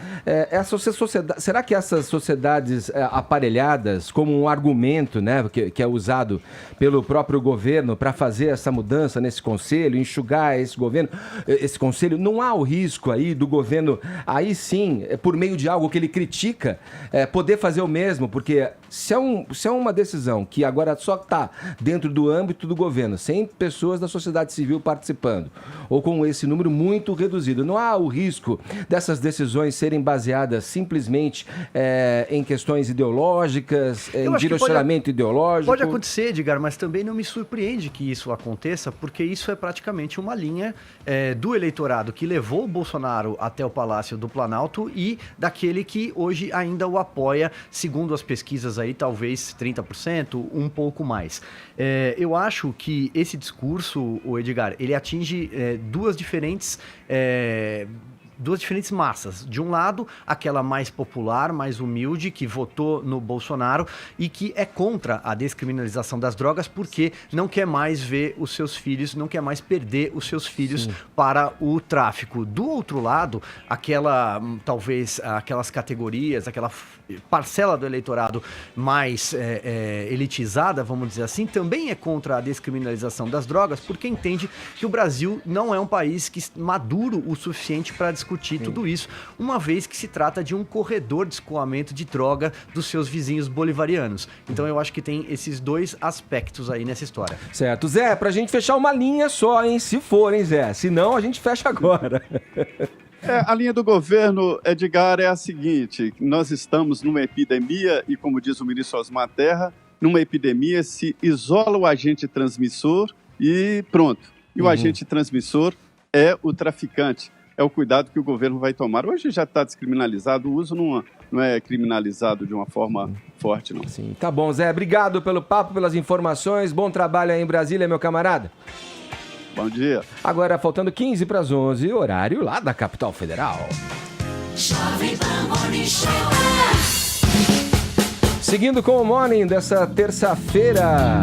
será que essas sociedades aparelhadas, como um argumento, né, que é usado pelo próprio governo para fazer essa mudança nesse conselho, enxugar esse conselho, não há o risco aí do governo, aí sim, por meio de algo que ele critica, poder fazer o mesmo? Porque se é uma decisão que agora só está dentro do âmbito do governo, sem pessoas da sociedade civil participando, ou com esse número muito reduzido, não há o risco dessas decisões serem baseadas simplesmente em questões ideológicas, em direcionamento ideológico? Pode acontecer, Edgar, mas também não me surpreende que isso aconteça, porque isso é praticamente uma linha do eleitorado que levou o Bolsonaro até o Palácio do Planalto e daquele que hoje ainda o apoia, segundo as pesquisas aí, talvez 30%, um pouco mais. Eu acho que esse discurso, o Edgar, ele atinge duas diferentes massas. De um lado, aquela mais popular, mais humilde, que votou no Bolsonaro e que é contra a descriminalização das drogas porque não quer mais ver os seus filhos, não quer mais perder os seus filhos para o tráfico. Do outro lado, talvez aquelas categorias, aquela parcela do eleitorado mais elitizada, vamos dizer assim, também é contra a descriminalização das drogas porque entende que o Brasil não é um país maduro o suficiente para discutir tudo isso, uma vez que se trata de um corredor de escoamento de droga dos seus vizinhos bolivarianos. Então eu acho que tem esses dois aspectos aí nessa história. Certo. Zé, pra gente fechar uma linha só, hein? Se for, hein, Zé? Se não, a gente fecha agora. A linha do governo, Edgar, é a seguinte: nós estamos numa epidemia e, como diz o ministro Osmar Terra, numa epidemia se isola o agente transmissor e pronto. E o agente transmissor é o traficante. É o cuidado que o governo vai tomar. Hoje já está descriminalizado, o uso não é criminalizado de uma forma forte, não. Sim, tá bom, Zé. Obrigado pelo papo, pelas informações. Bom trabalho aí em Brasília, meu camarada. Bom dia. Agora, faltando 15 para as 11, horário lá da capital federal. Seguindo com o Morning dessa terça-feira.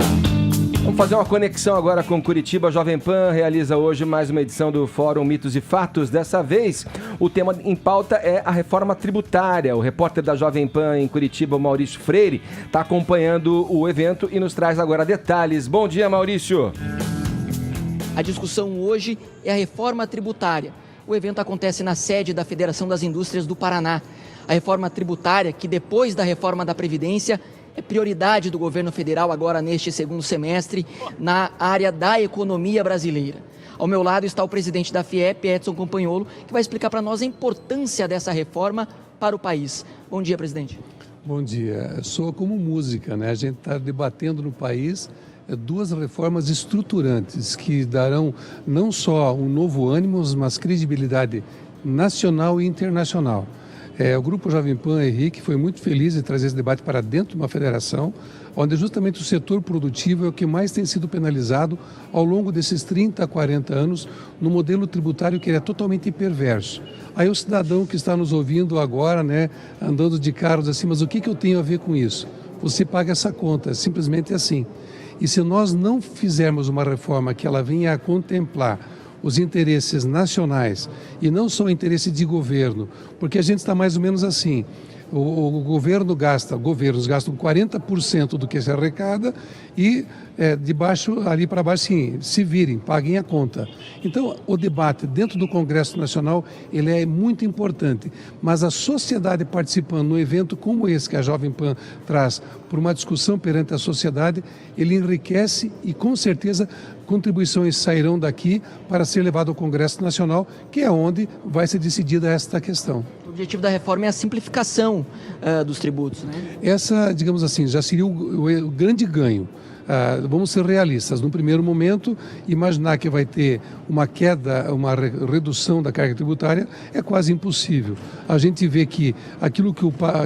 Vamos fazer uma conexão agora com Curitiba. A Jovem Pan realiza hoje mais uma edição do Fórum Mitos e Fatos. Dessa vez, o tema em pauta é a reforma tributária. O repórter da Jovem Pan em Curitiba, Maurício Freire, está acompanhando o evento e nos traz agora detalhes. Bom dia, Maurício. A discussão hoje é a reforma tributária. O evento acontece na sede da Federação das Indústrias do Paraná. A reforma tributária, que depois da reforma da Previdência, é prioridade do governo federal agora neste segundo semestre na área da economia brasileira. Ao meu lado está o presidente da FIEP, Edson Campagnolo, que vai explicar para nós a importância dessa reforma para o país. Bom dia, presidente. Bom dia. Soa como música, né? A gente está debatendo no país duas reformas estruturantes que darão não só um novo ânimo, mas credibilidade nacional e internacional. O Grupo Jovem Pan Henrique foi muito feliz em trazer esse debate para dentro de uma federação, onde justamente o setor produtivo é o que mais tem sido penalizado ao longo desses 30 a 40 anos, no modelo tributário que é totalmente perverso. Aí o cidadão que está nos ouvindo agora, né, andando de carros assim, mas o que eu tenho a ver com isso? você paga essa conta, é simplesmente assim. E se nós não fizermos uma reforma que ela venha a contemplar os interesses nacionais e não só o interesse de governo, porque a gente está mais ou menos assim, governos gastam 40% do que se arrecada e de baixo ali para baixo, sim, se virem, paguem a conta. Então, o debate dentro do Congresso Nacional, ele é muito importante, mas a sociedade participando num evento como esse que a Jovem Pan traz por uma discussão perante a sociedade, ele enriquece e com certeza contribuições sairão daqui para ser levado ao Congresso Nacional, que é onde vai ser decidida esta questão. O objetivo da reforma é a simplificação dos tributos, né? Essa, digamos assim, já seria o grande ganho. Vamos ser realistas. No primeiro momento, imaginar que vai ter uma queda, uma redução da carga tributária é quase impossível. A gente vê que aquilo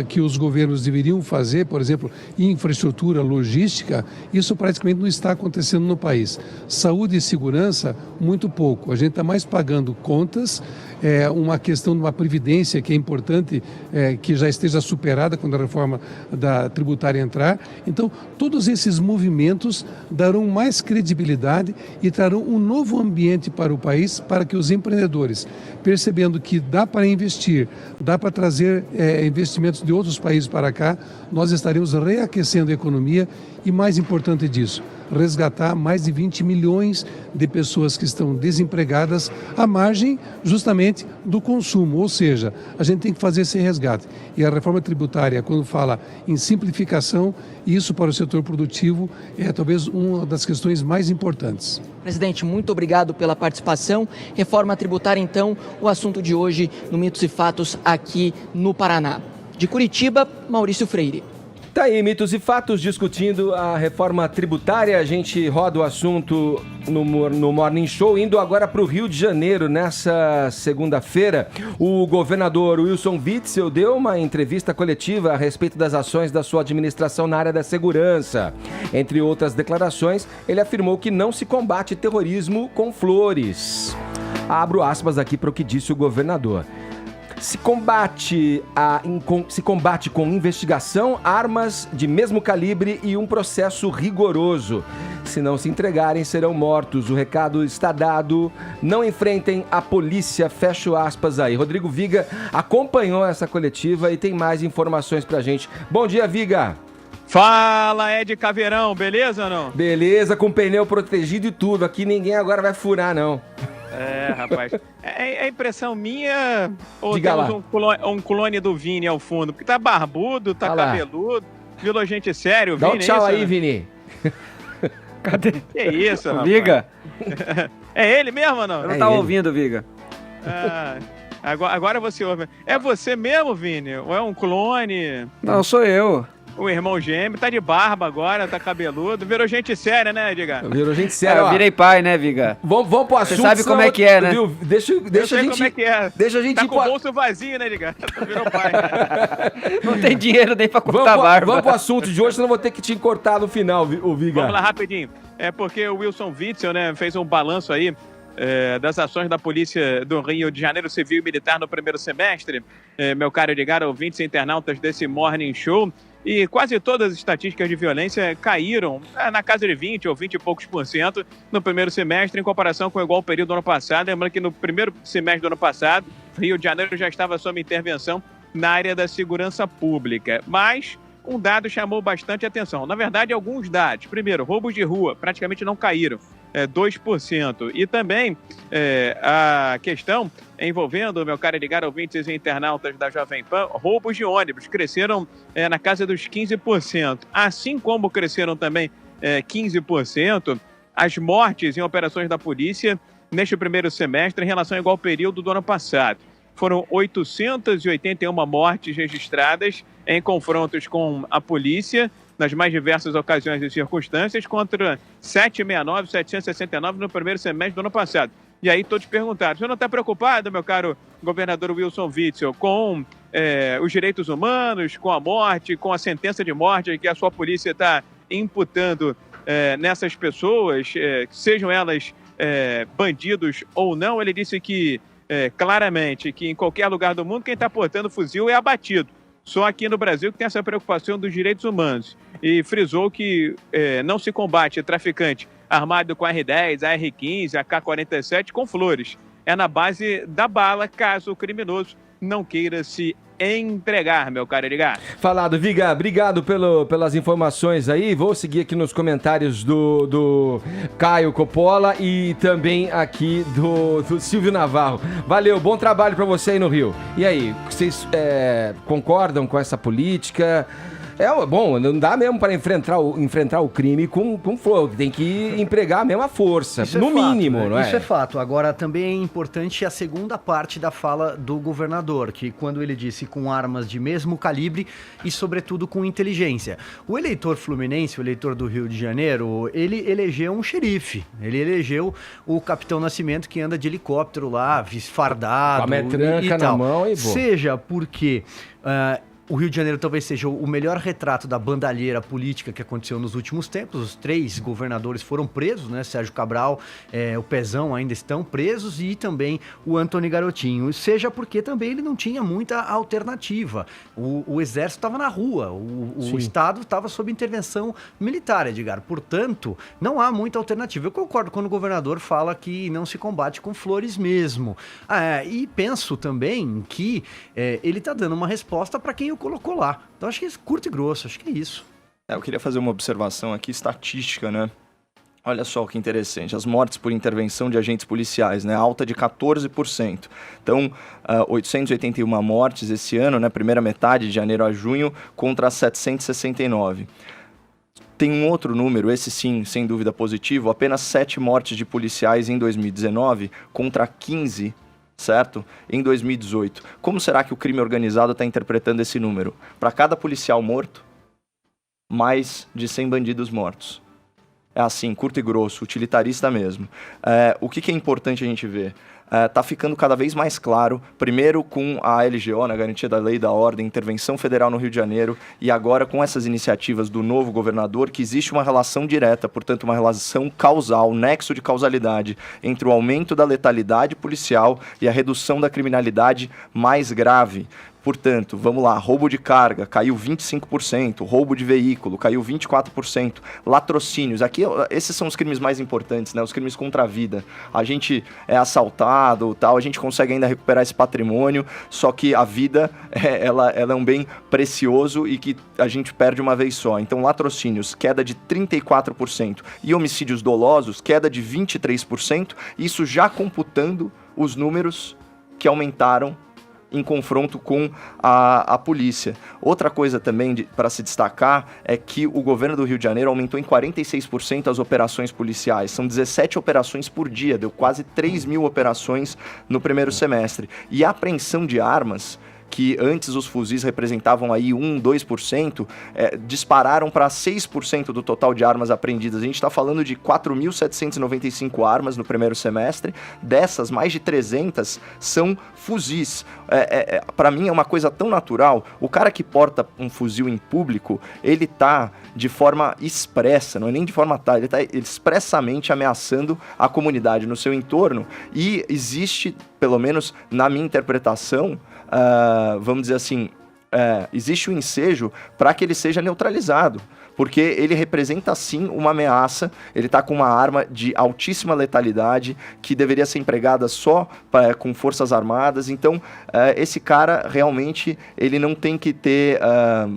que os governos deveriam fazer, por exemplo, infraestrutura, logística, isso praticamente não está acontecendo no país. Saúde e segurança, muito pouco. A gente está mais pagando contas, uma questão de uma previdência que é importante, que já esteja superada quando a reforma da tributária entrar. Então, todos esses movimentos darão mais credibilidade e trarão um novo ambiente para o país, para que os empreendedores, percebendo que dá para investir, dá para trazer investimentos de outros países para cá, nós estaremos reaquecendo a economia e, mais importante disso, resgatar mais de 20 milhões de pessoas que estão desempregadas à margem justamente do consumo, ou seja, a gente tem que fazer esse resgate. E a reforma tributária, quando fala em simplificação, isso para o setor produtivo é talvez uma das questões mais importantes. Presidente, muito obrigado pela participação. Reforma tributária, então, o assunto de hoje no Mitos e Fatos aqui no Paraná. De Curitiba, Maurício Freire. Tá aí, Mitos e Fatos, discutindo a reforma tributária. A gente roda o assunto no Morning Show, indo agora para o Rio de Janeiro. Nessa segunda-feira, o governador Wilson Witzel deu uma entrevista coletiva a respeito das ações da sua administração na área da segurança. Entre outras declarações, ele afirmou que não se combate terrorismo com flores. Abro aspas aqui para o que disse o governador. Se combate com investigação, armas de mesmo calibre e um processo rigoroso. Se não se entregarem, serão mortos. O recado está dado. Não enfrentem a polícia. Fecho aspas aí. Rodrigo Viga acompanhou essa coletiva e tem mais informações pra gente. Bom dia, Viga. Fala, Ed Caveirão, beleza ou não? Beleza, com pneu protegido e tudo. Aqui ninguém agora vai furar, não. Rapaz. É impressão minha ou Diga temos um clone do Vini ao fundo? Porque tá barbudo, tá cabeludo, virou gente sério, Vini. Dá um tchau isso, aí, né? Vini. Cadê? Que isso, rapaz? Viga? É ele mesmo ou não? Eu não tava ouvindo, Viga. Agora você ouve. É você mesmo, Vini? Ou é um clone? Não, sou eu. O irmão gêmeo, tá de barba agora, tá cabeludo. Virou gente séria, né, Edgar? Virou gente séria. Eu virei pai, né, Viga? Vamos pro assunto. Você sabe como é que é, né? Viu? Deixa a gente... como é que é. Deixa a gente tá ir com o bolso vazio, né, Edgar? Virou pai. Não tem dinheiro nem pra cortar a barba. Vamos pro assunto de hoje, senão eu vou ter que te cortar no final, o Viga. Vamos lá, rapidinho. É porque o Wilson Witzel, né, fez um balanço aí das ações da Polícia do Rio de Janeiro Civil e Militar no primeiro semestre. Meu caro Edgar, ouvintes e internautas desse Morning Show. E quase todas as estatísticas de violência caíram na casa de 20 ou 20 e poucos % no primeiro semestre, em comparação com o igual período do ano passado. Lembrando que no primeiro semestre do ano passado, Rio de Janeiro já estava sob intervenção na área da segurança pública. Mas um dado chamou bastante atenção. Na verdade, alguns dados. Primeiro, roubos de rua praticamente não caíram, 2%. E também a questão envolvendo, meu caro Edgar, ouvintes e internautas da Jovem Pan, roubos de ônibus cresceram na casa dos 15%. Assim como cresceram também 15% as mortes em operações da polícia neste primeiro semestre em relação ao igual período do ano passado. Foram 881 mortes registradas em confrontos com a polícia nas mais diversas ocasiões e circunstâncias, contra 769 no primeiro semestre do ano passado. E aí todos perguntaram, você não está preocupado, meu caro governador Wilson Witzel, com os direitos humanos, com a morte, com a sentença de morte que a sua polícia está imputando nessas pessoas, sejam elas bandidos ou não? Ele disse que claramente que em qualquer lugar do mundo quem está portando fuzil é abatido. só aqui no Brasil que tem essa preocupação dos direitos humanos. E frisou que não se combate traficante armado com R10, AR-15, AK-47 com flores. É na base da bala, caso o criminoso não queira se entregar, meu caro Edgar. Falado, Viga, obrigado pelas informações aí. Vou seguir aqui nos comentários do Caio Coppola e também aqui do Silvio Navarro. Valeu, bom trabalho para você aí no Rio. E aí, vocês concordam com essa política? Bom, não dá mesmo para enfrentar o crime com fogo, tem que empregar a mesma força, no mínimo, não é? Isso é fato. Agora, também é importante a segunda parte da fala do governador, que quando ele disse com armas de mesmo calibre e, sobretudo, com inteligência. O eleitor fluminense, o eleitor do Rio de Janeiro, ele elegeu um xerife, ele elegeu o Capitão Nascimento que anda de helicóptero lá, fardado, com a metranca na mão e boa. Seja porque... o Rio de Janeiro talvez seja o melhor retrato da bandalheira política que aconteceu nos últimos tempos. Os 3 governadores foram presos, né? Sérgio Cabral, o Pezão ainda estão presos e também o Antony Garotinho. Seja porque também ele não tinha muita alternativa. O exército estava na rua, o Estado estava sob intervenção militar, Edgar. Portanto, não há muita alternativa. Eu concordo quando o governador fala que não se combate com flores mesmo. E penso também que ele está dando uma resposta para quem o colocou lá. Então acho que é curto e grosso, acho que é isso. Eu queria fazer uma observação aqui, estatística, né? Olha só que interessante, as mortes por intervenção de agentes policiais, né? Alta de 14%. Então, 881 mortes esse ano, né? Primeira metade de janeiro a junho, contra 769. Tem um outro número, esse sim, sem dúvida positivo, apenas 7 mortes de policiais em 2019 contra 15, certo? Em 2018. Como será que o crime organizado está interpretando esse número? Para cada policial morto, mais de 100 bandidos mortos. É assim, curto e grosso, utilitarista mesmo. O que é importante a gente ver? Está ficando cada vez mais claro, primeiro com a LGO, na Garantia da Lei e da Ordem, intervenção federal no Rio de Janeiro, e agora com essas iniciativas do novo governador, que existe uma relação direta, portanto uma relação causal, nexo de causalidade, entre o aumento da letalidade policial e a redução da criminalidade mais grave. Portanto, vamos lá, roubo de carga caiu 25%, roubo de veículo caiu 24%, latrocínios, aqui esses são os crimes mais importantes, né? Os crimes contra a vida. A gente é assaltado, tal, a gente consegue ainda recuperar esse patrimônio, só que a vida ela é um bem precioso e que a gente perde uma vez só. Então, latrocínios, queda de 34%, e homicídios dolosos, queda de 23%, isso já computando os números que aumentaram em confronto com a polícia. Outra coisa também para se destacar é que o governo do Rio de Janeiro aumentou em 46% as operações policiais. São 17 operações por dia, deu quase 3 mil operações no primeiro semestre. E a apreensão de armas, que antes os fuzis representavam aí 1, 2%, dispararam para 6% do total de armas apreendidas. A gente está falando de 4.795 armas no primeiro semestre, dessas mais de 300 são fuzis. Para mim é uma coisa tão natural, o cara que porta um fuzil em público, ele tá de forma expressa, não é nem de forma tática, ele está expressamente ameaçando a comunidade no seu entorno, e existe, pelo menos na minha interpretação, vamos dizer assim, existe um ensejo para que ele seja neutralizado, porque ele representa sim uma ameaça, ele está com uma arma de altíssima letalidade, que deveria ser empregada só com forças armadas. Então esse cara realmente ele não tem que ter,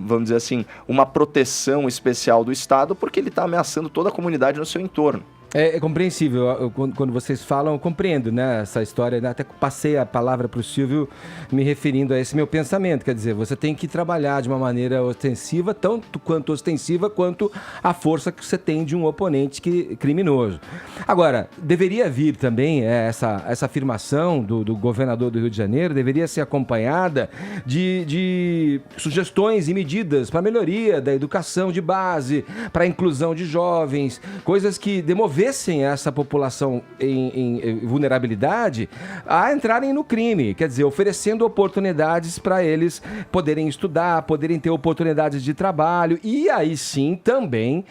vamos dizer assim, uma proteção especial do Estado, porque ele está ameaçando toda a comunidade no seu entorno. É compreensível, quando vocês falam, eu compreendo, né, essa história, né? Até passei a palavra para o Silvio me referindo a esse meu pensamento, quer dizer, você tem que trabalhar de uma maneira ostensiva, tanto quanto ostensiva, quanto a força que você tem de um oponente criminoso. Agora, deveria vir também essa afirmação do governador do Rio de Janeiro, deveria ser acompanhada de sugestões e medidas para melhoria da educação de base, para a inclusão de jovens, coisas que demoveram promovessem essa população em vulnerabilidade a entrarem no crime, quer dizer, oferecendo oportunidades para eles poderem estudar, poderem ter oportunidades de trabalho e aí sim também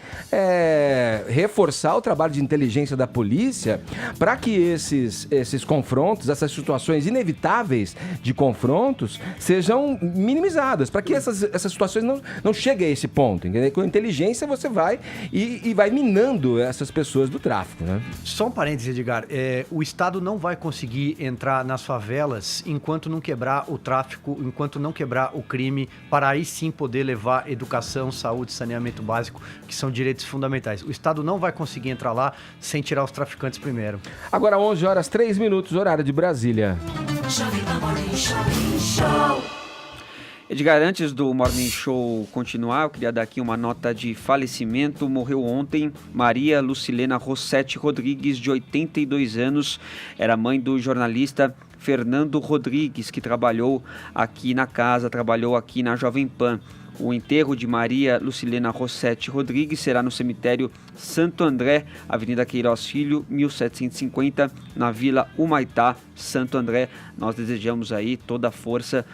reforçar o trabalho de inteligência da polícia para que esses confrontos, essas situações inevitáveis de confrontos sejam minimizadas, para que essas situações não cheguem a esse ponto, entendeu? Com inteligência você vai e vai minando essas pessoas do tráfico, né? Só um parênteses, Edgar. O Estado não vai conseguir entrar nas favelas enquanto não quebrar o tráfico, enquanto não quebrar o crime, para aí sim poder levar educação, saúde, saneamento básico, que são direitos fundamentais. O Estado não vai conseguir entrar lá sem tirar os traficantes primeiro. Agora 11h03, horário de Brasília. Edgar, antes do Morning Show continuar, eu queria dar aqui uma nota de falecimento. Morreu ontem Maria Lucilena Rossetti Rodrigues, de 82 anos. Era mãe do jornalista Fernando Rodrigues, que trabalhou aqui na casa, trabalhou aqui na Jovem Pan. O enterro de Maria Lucilena Rossetti Rodrigues será no cemitério Santo André, Avenida Queiroz Filho, 1750, na Vila Humaitá, Santo André. Nós desejamos aí toda a força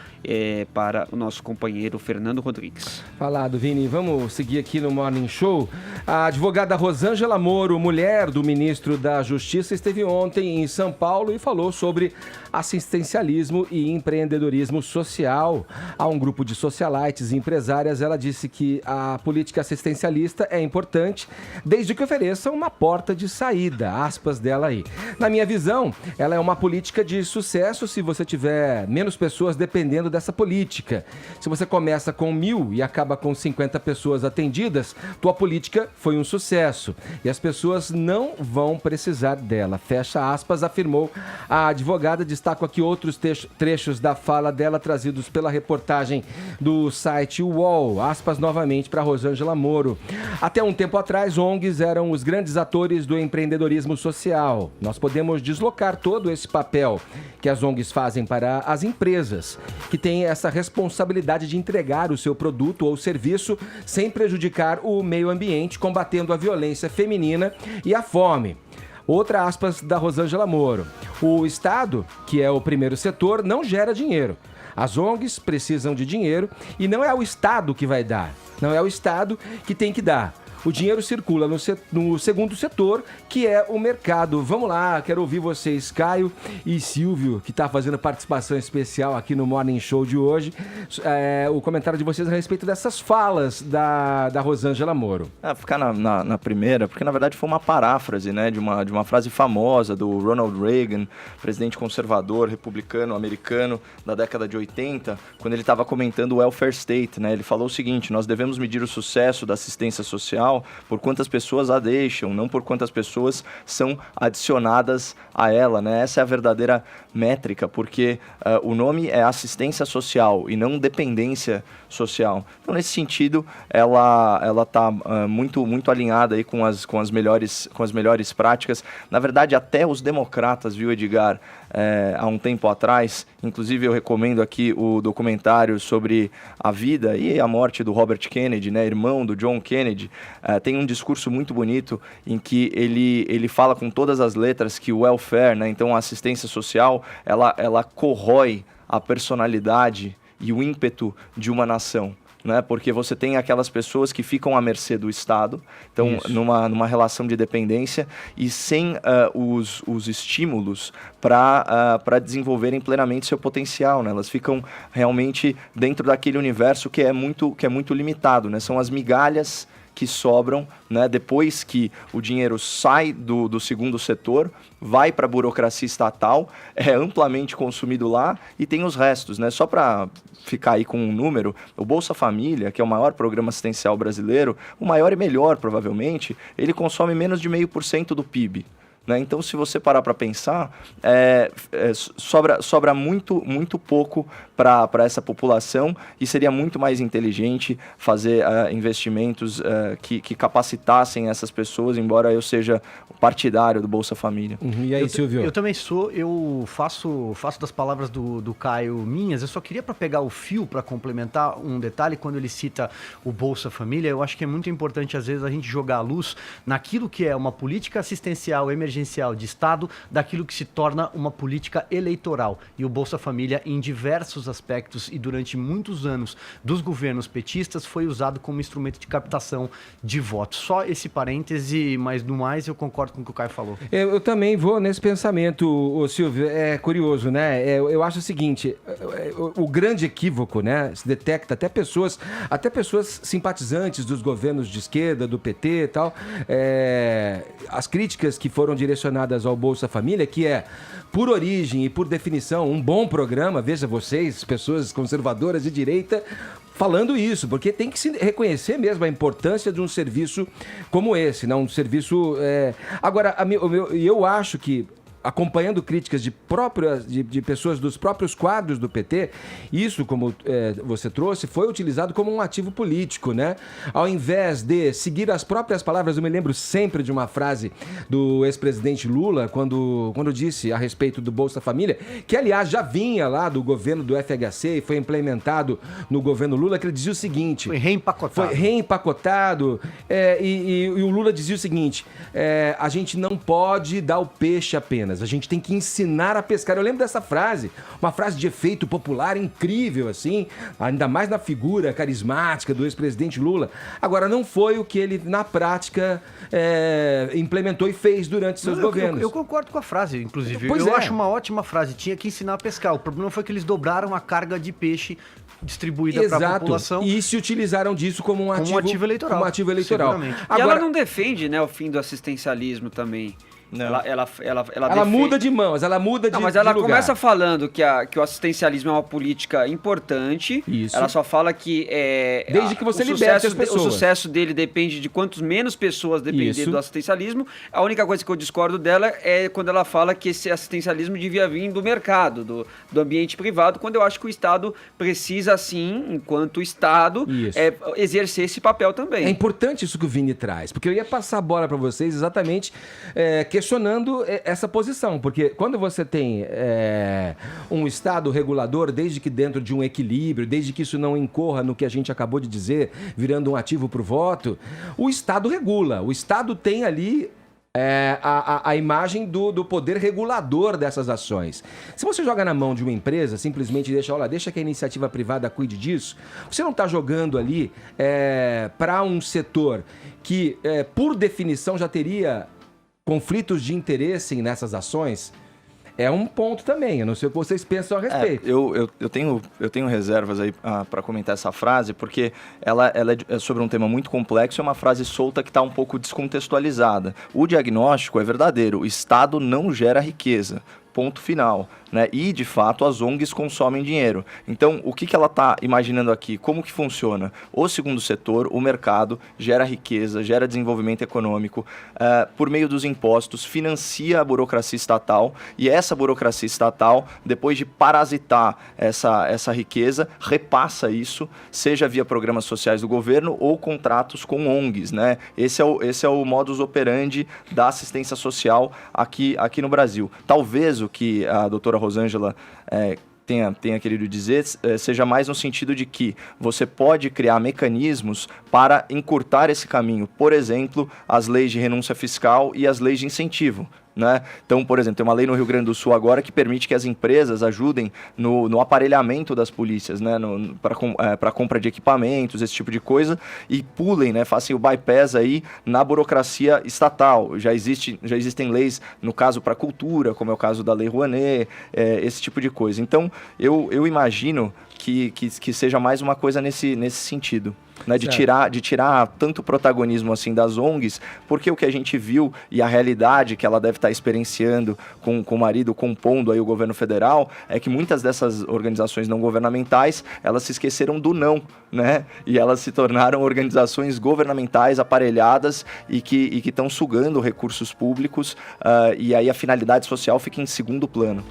para o nosso companheiro Fernando Rodrigues. Falado, Vini. Vamos seguir aqui no Morning Show. A advogada Rosângela Moro, mulher do ministro da Justiça, esteve ontem em São Paulo e falou sobre assistencialismo e empreendedorismo social. Há um grupo de socialites e empresárias. Ela disse que a política assistencialista é importante, desde que ofereça uma porta de saída, aspas dela aí. Na minha visão, ela é uma política de sucesso se você tiver menos pessoas dependendo dessa política. Se você começa com 1.000 e acaba com 50 pessoas atendidas, tua política foi um sucesso e as pessoas não vão precisar dela. Fecha aspas, afirmou a advogada. Destaco aqui outros trechos da fala dela trazidos pela reportagem do site UOL. Aspas novamente para Rosângela Moro. Até um tempo atrás, ONGs eram os grandes atores do empreendedorismo social. Nós podemos deslocar todo esse papel que as ONGs fazem para as empresas, que têm essa responsabilidade de entregar o seu produto ou serviço sem prejudicar o meio ambiente, combatendo a violência feminina e a fome. Outra aspas da Rosângela Moro. O Estado, que é o primeiro setor, não gera dinheiro. As ONGs precisam de dinheiro e não é o Estado que vai dar. Não é o Estado que tem que dar. O dinheiro circula no segundo setor, que é o mercado. Vamos lá, quero ouvir vocês, Caio e Silvio, que está fazendo participação especial aqui no Morning Show de hoje. O comentário de vocês a respeito dessas falas da Rosângela Moro. Ficar na primeira, porque na verdade foi uma paráfrase, né, de uma frase famosa do Ronald Reagan, presidente conservador, republicano, americano, da década de 80, quando ele estava comentando o welfare state, né? Ele falou o seguinte: nós devemos medir o sucesso da assistência social por quantas pessoas a deixam, não por quantas pessoas são adicionadas a ela, né? Essa é a verdadeira métrica, porque o nome é assistência social e não dependência social. Então, nesse sentido, ela está muito alinhada aí com as melhores práticas. Na verdade, até os democratas, viu, Edgar, há um tempo atrás, inclusive eu recomendo aqui o documentário sobre a vida e a morte do Robert Kennedy, né, irmão do John Kennedy. Tem um discurso muito bonito em que ele fala com todas as letras que o welfare, né, então a assistência social, ela corrói a personalidade e o ímpeto de uma nação. Né? Porque você tem aquelas pessoas que ficam à mercê do Estado, então numa relação de dependência e sem os estímulos para desenvolverem plenamente seu potencial, né? Elas ficam realmente dentro daquele universo que é muito limitado, né? São as migalhas que sobram, né, depois que o dinheiro sai do segundo setor, vai para a burocracia estatal, é amplamente consumido lá e tem os restos, né? Só para ficar aí com um número, o Bolsa Família, que é o maior programa assistencial brasileiro, o maior e melhor provavelmente, ele consome menos de 0,5% do PIB. né? Então, se você parar para pensar, sobra muito pouco para essa população e seria muito mais inteligente fazer investimentos que capacitassem essas pessoas, embora eu seja partidário do Bolsa Família. E aí, Silvio? Eu também sou, eu faço das palavras do Caio minhas, eu só queria para pegar o fio para complementar um detalhe, quando ele cita o Bolsa Família, eu acho que é muito importante às vezes a gente jogar a luz naquilo que é uma política assistencial emergencial de Estado, daquilo que se torna uma política eleitoral. E o Bolsa Família, em diversos aspectos e durante muitos anos dos governos petistas, foi usado como instrumento de captação de votos. Só esse parêntese, mas no mais eu concordo com o que o Caio falou. Eu também vou nesse pensamento, Silvio. É curioso, né? Eu acho o seguinte, o grande equívoco, né? Se detecta até pessoas simpatizantes dos governos de esquerda, do PT e tal, as críticas que foram direcionadas ao Bolsa Família, que é, por origem e por definição, um bom programa, veja vocês, pessoas conservadoras de direita, falando isso, porque tem que se reconhecer mesmo a importância de um serviço como esse, né? Um serviço... Agora, eu acho que, acompanhando críticas de pessoas dos próprios quadros do PT, isso, como você trouxe, foi utilizado como um ativo político, né? Ao invés de seguir as próprias palavras, eu me lembro sempre de uma frase do ex-presidente Lula, quando disse a respeito do Bolsa Família, que, aliás, já vinha lá do governo do FHC e foi implementado no governo Lula, que ele dizia o seguinte... Foi reempacotado. E o Lula dizia o seguinte, a gente não pode dar o peixe apenas, a gente tem que ensinar a pescar. Eu lembro dessa frase, uma frase de efeito popular incrível, assim, ainda mais na figura carismática do ex-presidente Lula. Agora, não foi o que ele, na prática, implementou e fez durante seus governos. Eu concordo com a frase, inclusive. Pois eu acho uma ótima frase, tinha que ensinar a pescar. O problema foi que eles dobraram a carga de peixe distribuída para a população. E se utilizaram disso como um ativo eleitoral. Agora, e ela não defende, né, o fim do assistencialismo também. Não. Ela defende... muda de mãos, ela muda de lugar. Mas ela começa falando que o assistencialismo é uma política importante. Isso. Ela só fala que desde que você liberte as pessoas. O sucesso dele depende de quantos menos pessoas dependerem do assistencialismo. A única coisa que eu discordo dela é quando ela fala que esse assistencialismo devia vir do mercado, do ambiente privado, quando eu acho que o Estado precisa, sim, enquanto Estado, exercer esse papel também. É importante isso que o Vini traz, porque eu ia passar a bola para vocês exatamente questionando essa posição, porque quando você tem um Estado regulador, desde que dentro de um equilíbrio, desde que isso não incorra no que a gente acabou de dizer, virando um ativo para o voto, o Estado regula, o Estado tem ali a imagem do poder regulador dessas ações. Se você joga na mão de uma empresa, simplesmente deixa que a iniciativa privada cuide disso, você não está jogando ali para um setor que, por definição, já teria conflitos de interesse nessas ações. É um ponto também, eu não sei o que vocês pensam a respeito. Eu tenho reservas aí para comentar essa frase, porque ela é sobre um tema muito complexo, é uma frase solta que está um pouco descontextualizada. O diagnóstico é verdadeiro, o Estado não gera riqueza. Ponto final, né? E, de fato, as ONGs consomem dinheiro. Então, o que ela está imaginando aqui? Como que funciona? O segundo setor, o mercado, gera riqueza, gera desenvolvimento econômico, por meio dos impostos, financia a burocracia estatal, e essa burocracia estatal, depois de parasitar essa riqueza, repassa isso, seja via programas sociais do governo ou contratos com ONGs, né? Esse é o modus operandi da assistência social aqui no Brasil. Talvez o que a doutora Rosângela tenha querido dizer seja mais no sentido de que você pode criar mecanismos para encurtar esse caminho. Por exemplo, as leis de renúncia fiscal e as leis de incentivo. Né? Então, por exemplo, tem uma lei no Rio Grande do Sul agora que permite que as empresas ajudem no aparelhamento das polícias, né? Para compra de equipamentos, esse tipo de coisa, e pulem, né? Façam o bypass aí na burocracia estatal. Já existem leis, no caso, para cultura, como é o caso da Lei Rouanet, esse tipo de coisa. Então, eu imagino que seja mais uma coisa nesse sentido. né, de tirar tanto protagonismo assim das ONGs, porque o que a gente viu e a realidade que ela deve estar experienciando com o marido compondo aí o governo federal, é que muitas dessas organizações não governamentais, elas se esqueceram do não, né, e elas se tornaram organizações governamentais aparelhadas e que estão sugando recursos públicos, e aí a finalidade social fica em segundo plano.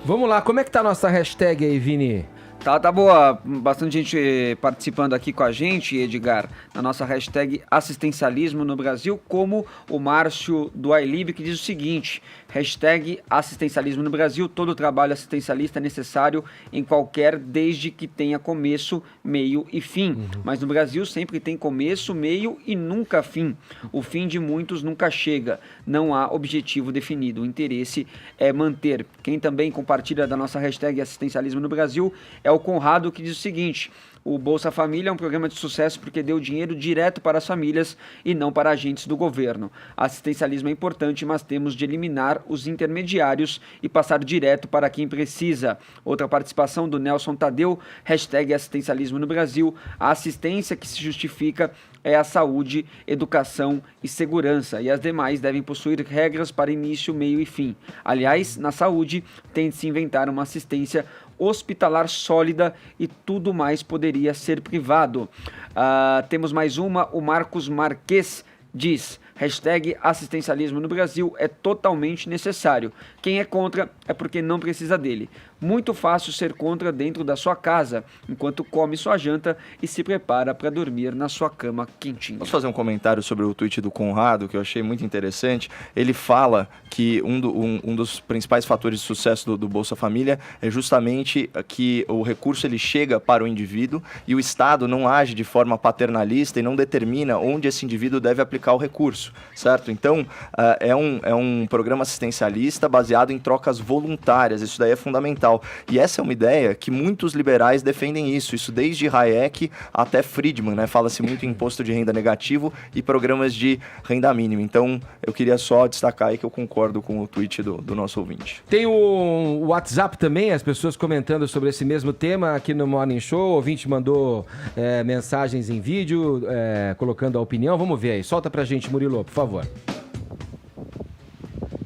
Vamos lá, como é que tá a nossa hashtag aí, Vini? Tá boa, bastante gente participando aqui com a gente, Edgar, na nossa hashtag assistencialismo no Brasil, como o Márcio do iLib, que diz o seguinte: hashtag assistencialismo no Brasil, todo trabalho assistencialista é necessário em qualquer, desde que tenha começo, meio e fim. Mas no Brasil sempre tem começo, meio e nunca fim. O fim de muitos nunca chega, não há objetivo definido, o interesse é manter. Quem também compartilha da nossa hashtag assistencialismo no Brasil é o Conrado, que diz o seguinte: o Bolsa Família é um programa de sucesso porque deu dinheiro direto para as famílias e não para agentes do governo. Assistencialismo é importante, mas temos de eliminar os intermediários e passar direto para quem precisa. Outra participação do Nelson Tadeu, hashtag assistencialismo no Brasil. A assistência que se justifica é a saúde, educação e segurança, e as demais devem possuir regras para início, meio e fim. Aliás, na saúde, tem de se inventar uma assistência hospitalar sólida e tudo mais poderia ser privado. Temos mais uma, o Marcos Marques diz: hashtag assistencialismo no Brasil é totalmente necessário. Quem é contra é porque não precisa dele. Muito fácil ser contra dentro da sua casa, enquanto come sua janta e se prepara para dormir na sua cama quentinha. Posso fazer um comentário sobre o tweet do Conrado, que eu achei muito interessante? Ele fala que um dos principais fatores de sucesso do Bolsa Família é justamente que o recurso ele chega para o indivíduo e o Estado não age de forma paternalista e não determina onde esse indivíduo deve aplicar o recurso, certo? Então, é um programa assistencialista baseado em trocas voluntárias, isso daí é fundamental. E essa é uma ideia que muitos liberais defendem isso desde Hayek até Friedman, né? Fala-se muito em imposto de renda negativo e programas de renda mínima. Então, eu queria só destacar aí que eu concordo com o tweet do nosso ouvinte. Tem o WhatsApp também, as pessoas comentando sobre esse mesmo tema aqui no Morning Show. O ouvinte mandou mensagens em vídeo, colocando a opinião. Vamos ver aí. Solta pra gente, Murilo, por favor.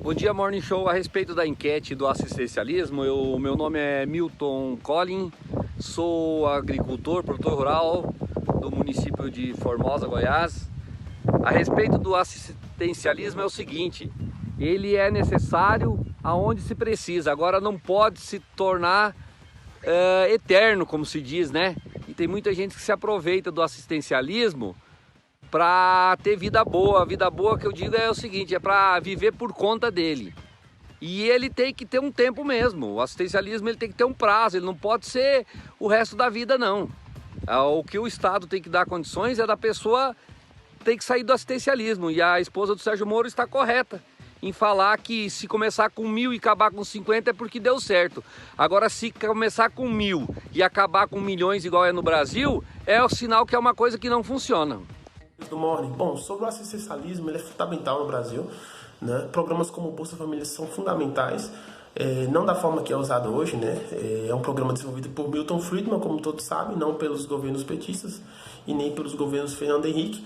Bom dia, Morning Show. A respeito da enquete do assistencialismo, meu nome é Milton Collin, sou agricultor, produtor rural do município de Formosa, Goiás. A respeito do assistencialismo é o seguinte: ele é necessário aonde se precisa, agora não pode se tornar eterno, como se diz, né? E tem muita gente que se aproveita do assistencialismo para ter vida boa. A vida boa que eu digo é o seguinte, é para viver por conta dele. E ele tem que ter um tempo mesmo. O assistencialismo ele tem que ter um prazo, ele não pode ser o resto da vida, não. O que o Estado tem que dar condições é da pessoa ter que sair do assistencialismo. E a esposa do Sérgio Moro está correta em falar que se começar com 1.000 e acabar com 50 é porque deu certo. Agora, se começar com 1.000 e acabar com milhões igual é no Brasil, é o sinal que é uma coisa que não funciona. Do Morning. Bom, sobre o assistencialismo, ele é fundamental no Brasil, né? Programas como o Bolsa Família são fundamentais, não da forma que é usado hoje, né? É um programa desenvolvido por Milton Friedman, como todos sabem, não pelos governos petistas e nem pelos governos Fernando Henrique,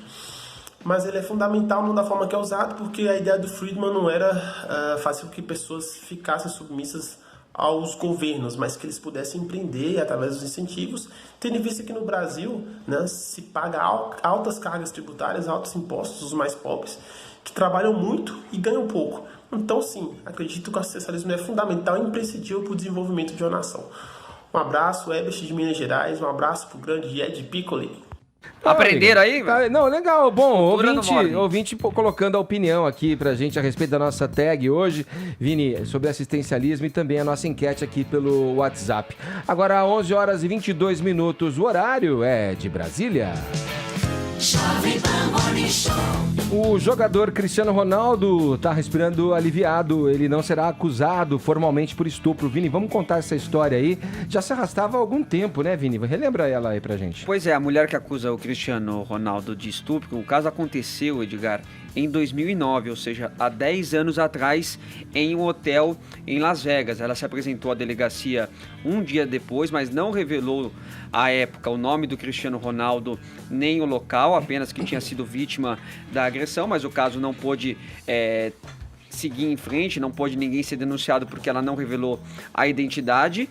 mas ele é fundamental não da forma que é usado, porque a ideia do Friedman não era fazer com que pessoas ficassem submissas aos governos, mas que eles pudessem empreender através dos incentivos, tendo em vista que no Brasil, né, se paga altas cargas tributárias, altos impostos, os mais pobres, que trabalham muito e ganham pouco. Então, sim, acredito que o assistencialismo é fundamental e imprescindível para o desenvolvimento de uma nação. Um abraço, Ebert de Minas Gerais, um abraço para o grande Ed Piccoli. Aprenderam aí? Não, legal. Bom, ouvinte colocando a opinião aqui pra gente a respeito da nossa tag hoje, Vini, sobre assistencialismo e também a nossa enquete aqui pelo WhatsApp. Agora, 11 horas e 22 minutos, o horário é de Brasília. O jogador Cristiano Ronaldo tá respirando aliviado, ele não será acusado formalmente por estupro. Vini, vamos contar essa história aí. Já se arrastava há algum tempo, né, Vini? Relembra ela aí pra gente. Pois é, a mulher que acusa o Cristiano Ronaldo de estupro, o caso aconteceu, Edgar, em 2009, ou seja, há 10 anos atrás, em um hotel em Las Vegas. Ela se apresentou à delegacia um dia depois, mas não revelou à época o nome do Cristiano Ronaldo nem o local, apenas que tinha sido vítima da agressão, mas o caso não pôde seguir em frente, não pôde ninguém ser denunciado porque ela não revelou a identidade.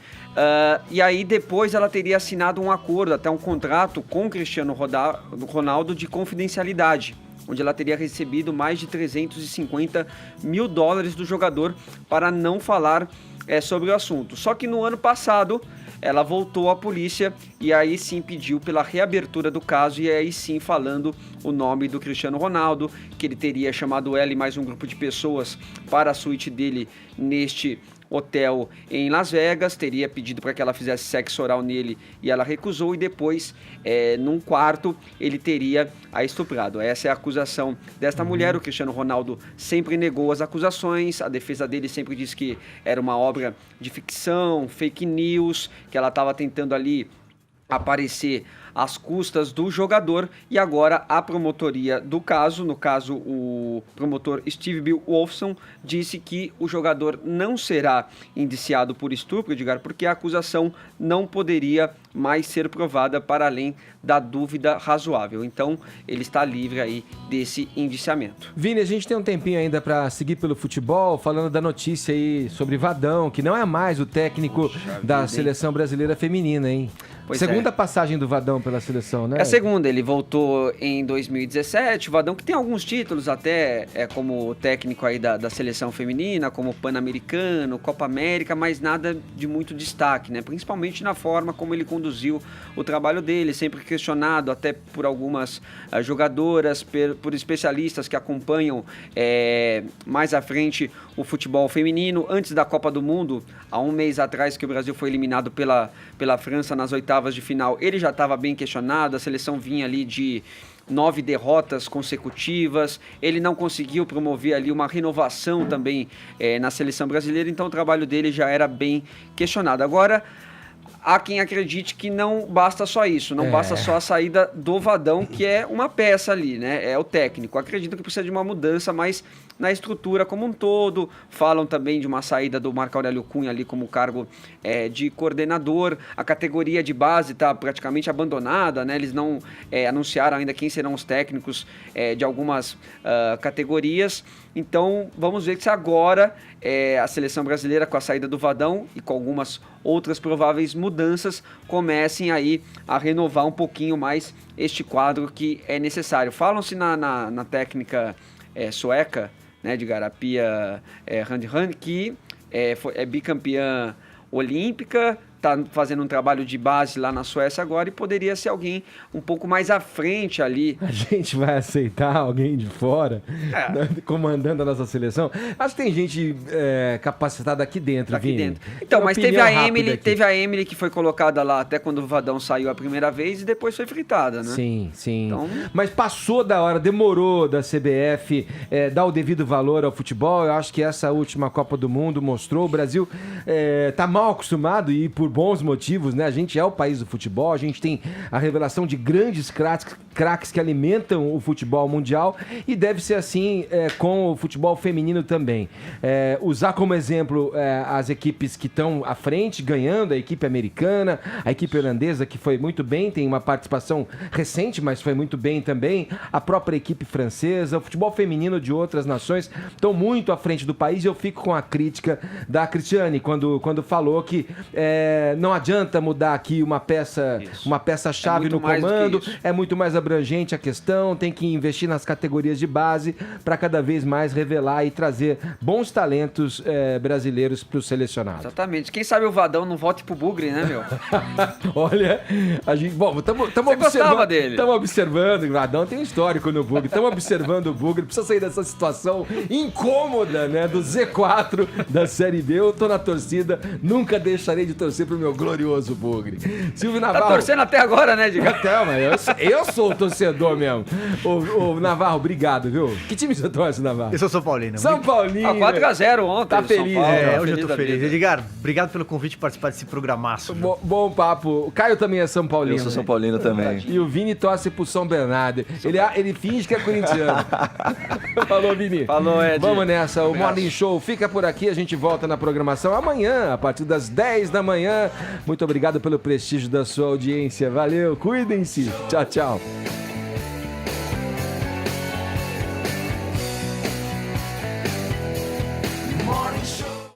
E aí depois ela teria assinado um acordo, até um contrato com o Cristiano Ronaldo de confidencialidade, onde ela teria recebido mais de $350 mil do jogador para não falar sobre o assunto. Só que no ano passado ela voltou à polícia e aí sim pediu pela reabertura do caso, e aí sim falando o nome do Cristiano Ronaldo, que ele teria chamado ela e mais um grupo de pessoas para a suíte dele neste hotel em Las Vegas, teria pedido para que ela fizesse sexo oral nele e ela recusou, e depois num quarto ele teria a estuprado. Essa é a acusação desta mulher. O Cristiano Ronaldo sempre negou as acusações, a defesa dele sempre disse que era uma obra de ficção, fake news, que ela estava tentando ali aparecer às custas do jogador, e agora a promotoria do caso, no caso o promotor Steve Bill Wolfson, disse que o jogador não será indiciado por estupro, Edgar, porque a acusação não poderia mais ser provada para além da dúvida razoável. Então ele está livre aí desse indiciamento. Vini, a gente tem um tempinho ainda para seguir pelo futebol, falando da notícia aí sobre Vadão, que não é mais o técnico da seleção brasileira feminina, hein? Pois segunda passagem do Vadão pela seleção, né? É a segunda, ele voltou em 2017, o Vadão que tem alguns títulos até como técnico aí da seleção feminina, como Pan-Americano, Copa América, mas nada de muito destaque, né? Principalmente na forma como ele conduziu o trabalho dele, sempre questionado até por algumas jogadoras, por especialistas que acompanham mais à frente o futebol feminino. Antes da Copa do Mundo, há um mês atrás que o Brasil foi eliminado pela França nas oitavas de final, ele já estava bem questionado, a seleção vinha ali de 9 derrotas consecutivas, ele não conseguiu promover ali uma renovação também na seleção brasileira, então o trabalho dele já era bem questionado. Agora, há quem acredite que não basta só isso, não basta só a saída do Vadão, que é uma peça ali, né? É o técnico. Acredito que precisa de uma mudança, mas na estrutura como um todo. Falam também de uma saída do Marco Aurélio Cunha ali como cargo de coordenador. A categoria de base está praticamente abandonada, né? Eles não anunciaram ainda quem serão os técnicos de algumas categorias. Então vamos ver se agora a seleção brasileira, com a saída do Vadão e com algumas outras prováveis mudanças, comecem aí a renovar um pouquinho mais este quadro que é necessário. Falam-se na técnica sueca, né, de Garapia Handhan, que é bicampeã olímpica, está fazendo um trabalho de base lá na Suécia agora e poderia ser alguém um pouco mais à frente ali. A gente vai aceitar alguém de fora comandando a nossa seleção? Acho que tem gente capacitada aqui dentro, Vini. Então, mas teve a Emily que foi colocada lá até quando o Vadão saiu a primeira vez e depois foi fritada, né? Sim. Então... Mas passou da hora, demorou da CBF dar o devido valor ao futebol. Eu acho que essa última Copa do Mundo mostrou, o Brasil tá mal acostumado e por bons motivos, né? A gente é o país do futebol, a gente tem a revelação de grandes craques que alimentam o futebol mundial, e deve ser assim com o futebol feminino também. Usar como exemplo as equipes que estão à frente, ganhando, a equipe americana, a equipe holandesa, que foi muito bem, tem uma participação recente, mas foi muito bem também, a própria equipe francesa, o futebol feminino de outras nações estão muito à frente do país, e eu fico com a crítica da Cristiane, quando falou que não adianta mudar aqui uma peça-chave no comando, é muito mais abrangente a questão, tem que investir nas categorias de base para cada vez mais revelar e trazer bons talentos brasileiros para o selecionado. Exatamente. Quem sabe o Vadão não volte pro Bugre, né, meu? Olha, a gente... Bom, estamos observando, o Vadão tem histórico no Bugre, estamos observando o Bugre, precisa sair dessa situação incômoda, né, do Z4 da Série B. Eu tô na torcida, nunca deixarei de torcer pro meu glorioso Bugre. Silvio Navarro. Tá torcendo até agora, né, Diga? Até, mas eu sou Ô, torcedor mesmo. Ô, Navarro, obrigado, viu? Que time você torce, Navarro? Eu sou São Paulino. São Paulino. 4x0 ontem. Tá feliz, São Paulo, né? Hoje eu tô feliz. Edgar, obrigado pelo convite de participar desse programaço. Bom papo. O Caio também é São Paulino. Eu sou São Paulino também. E o Vini torce pro São Bernardo. Ele finge que é corintiano. Falou, Vini. Falou, Ed. Vamos nessa. O Morning Show fica por aqui. A gente volta na programação amanhã, a partir das 10 da manhã. Muito obrigado pelo prestígio da sua audiência. Valeu. Cuidem-se. Tchau, tchau.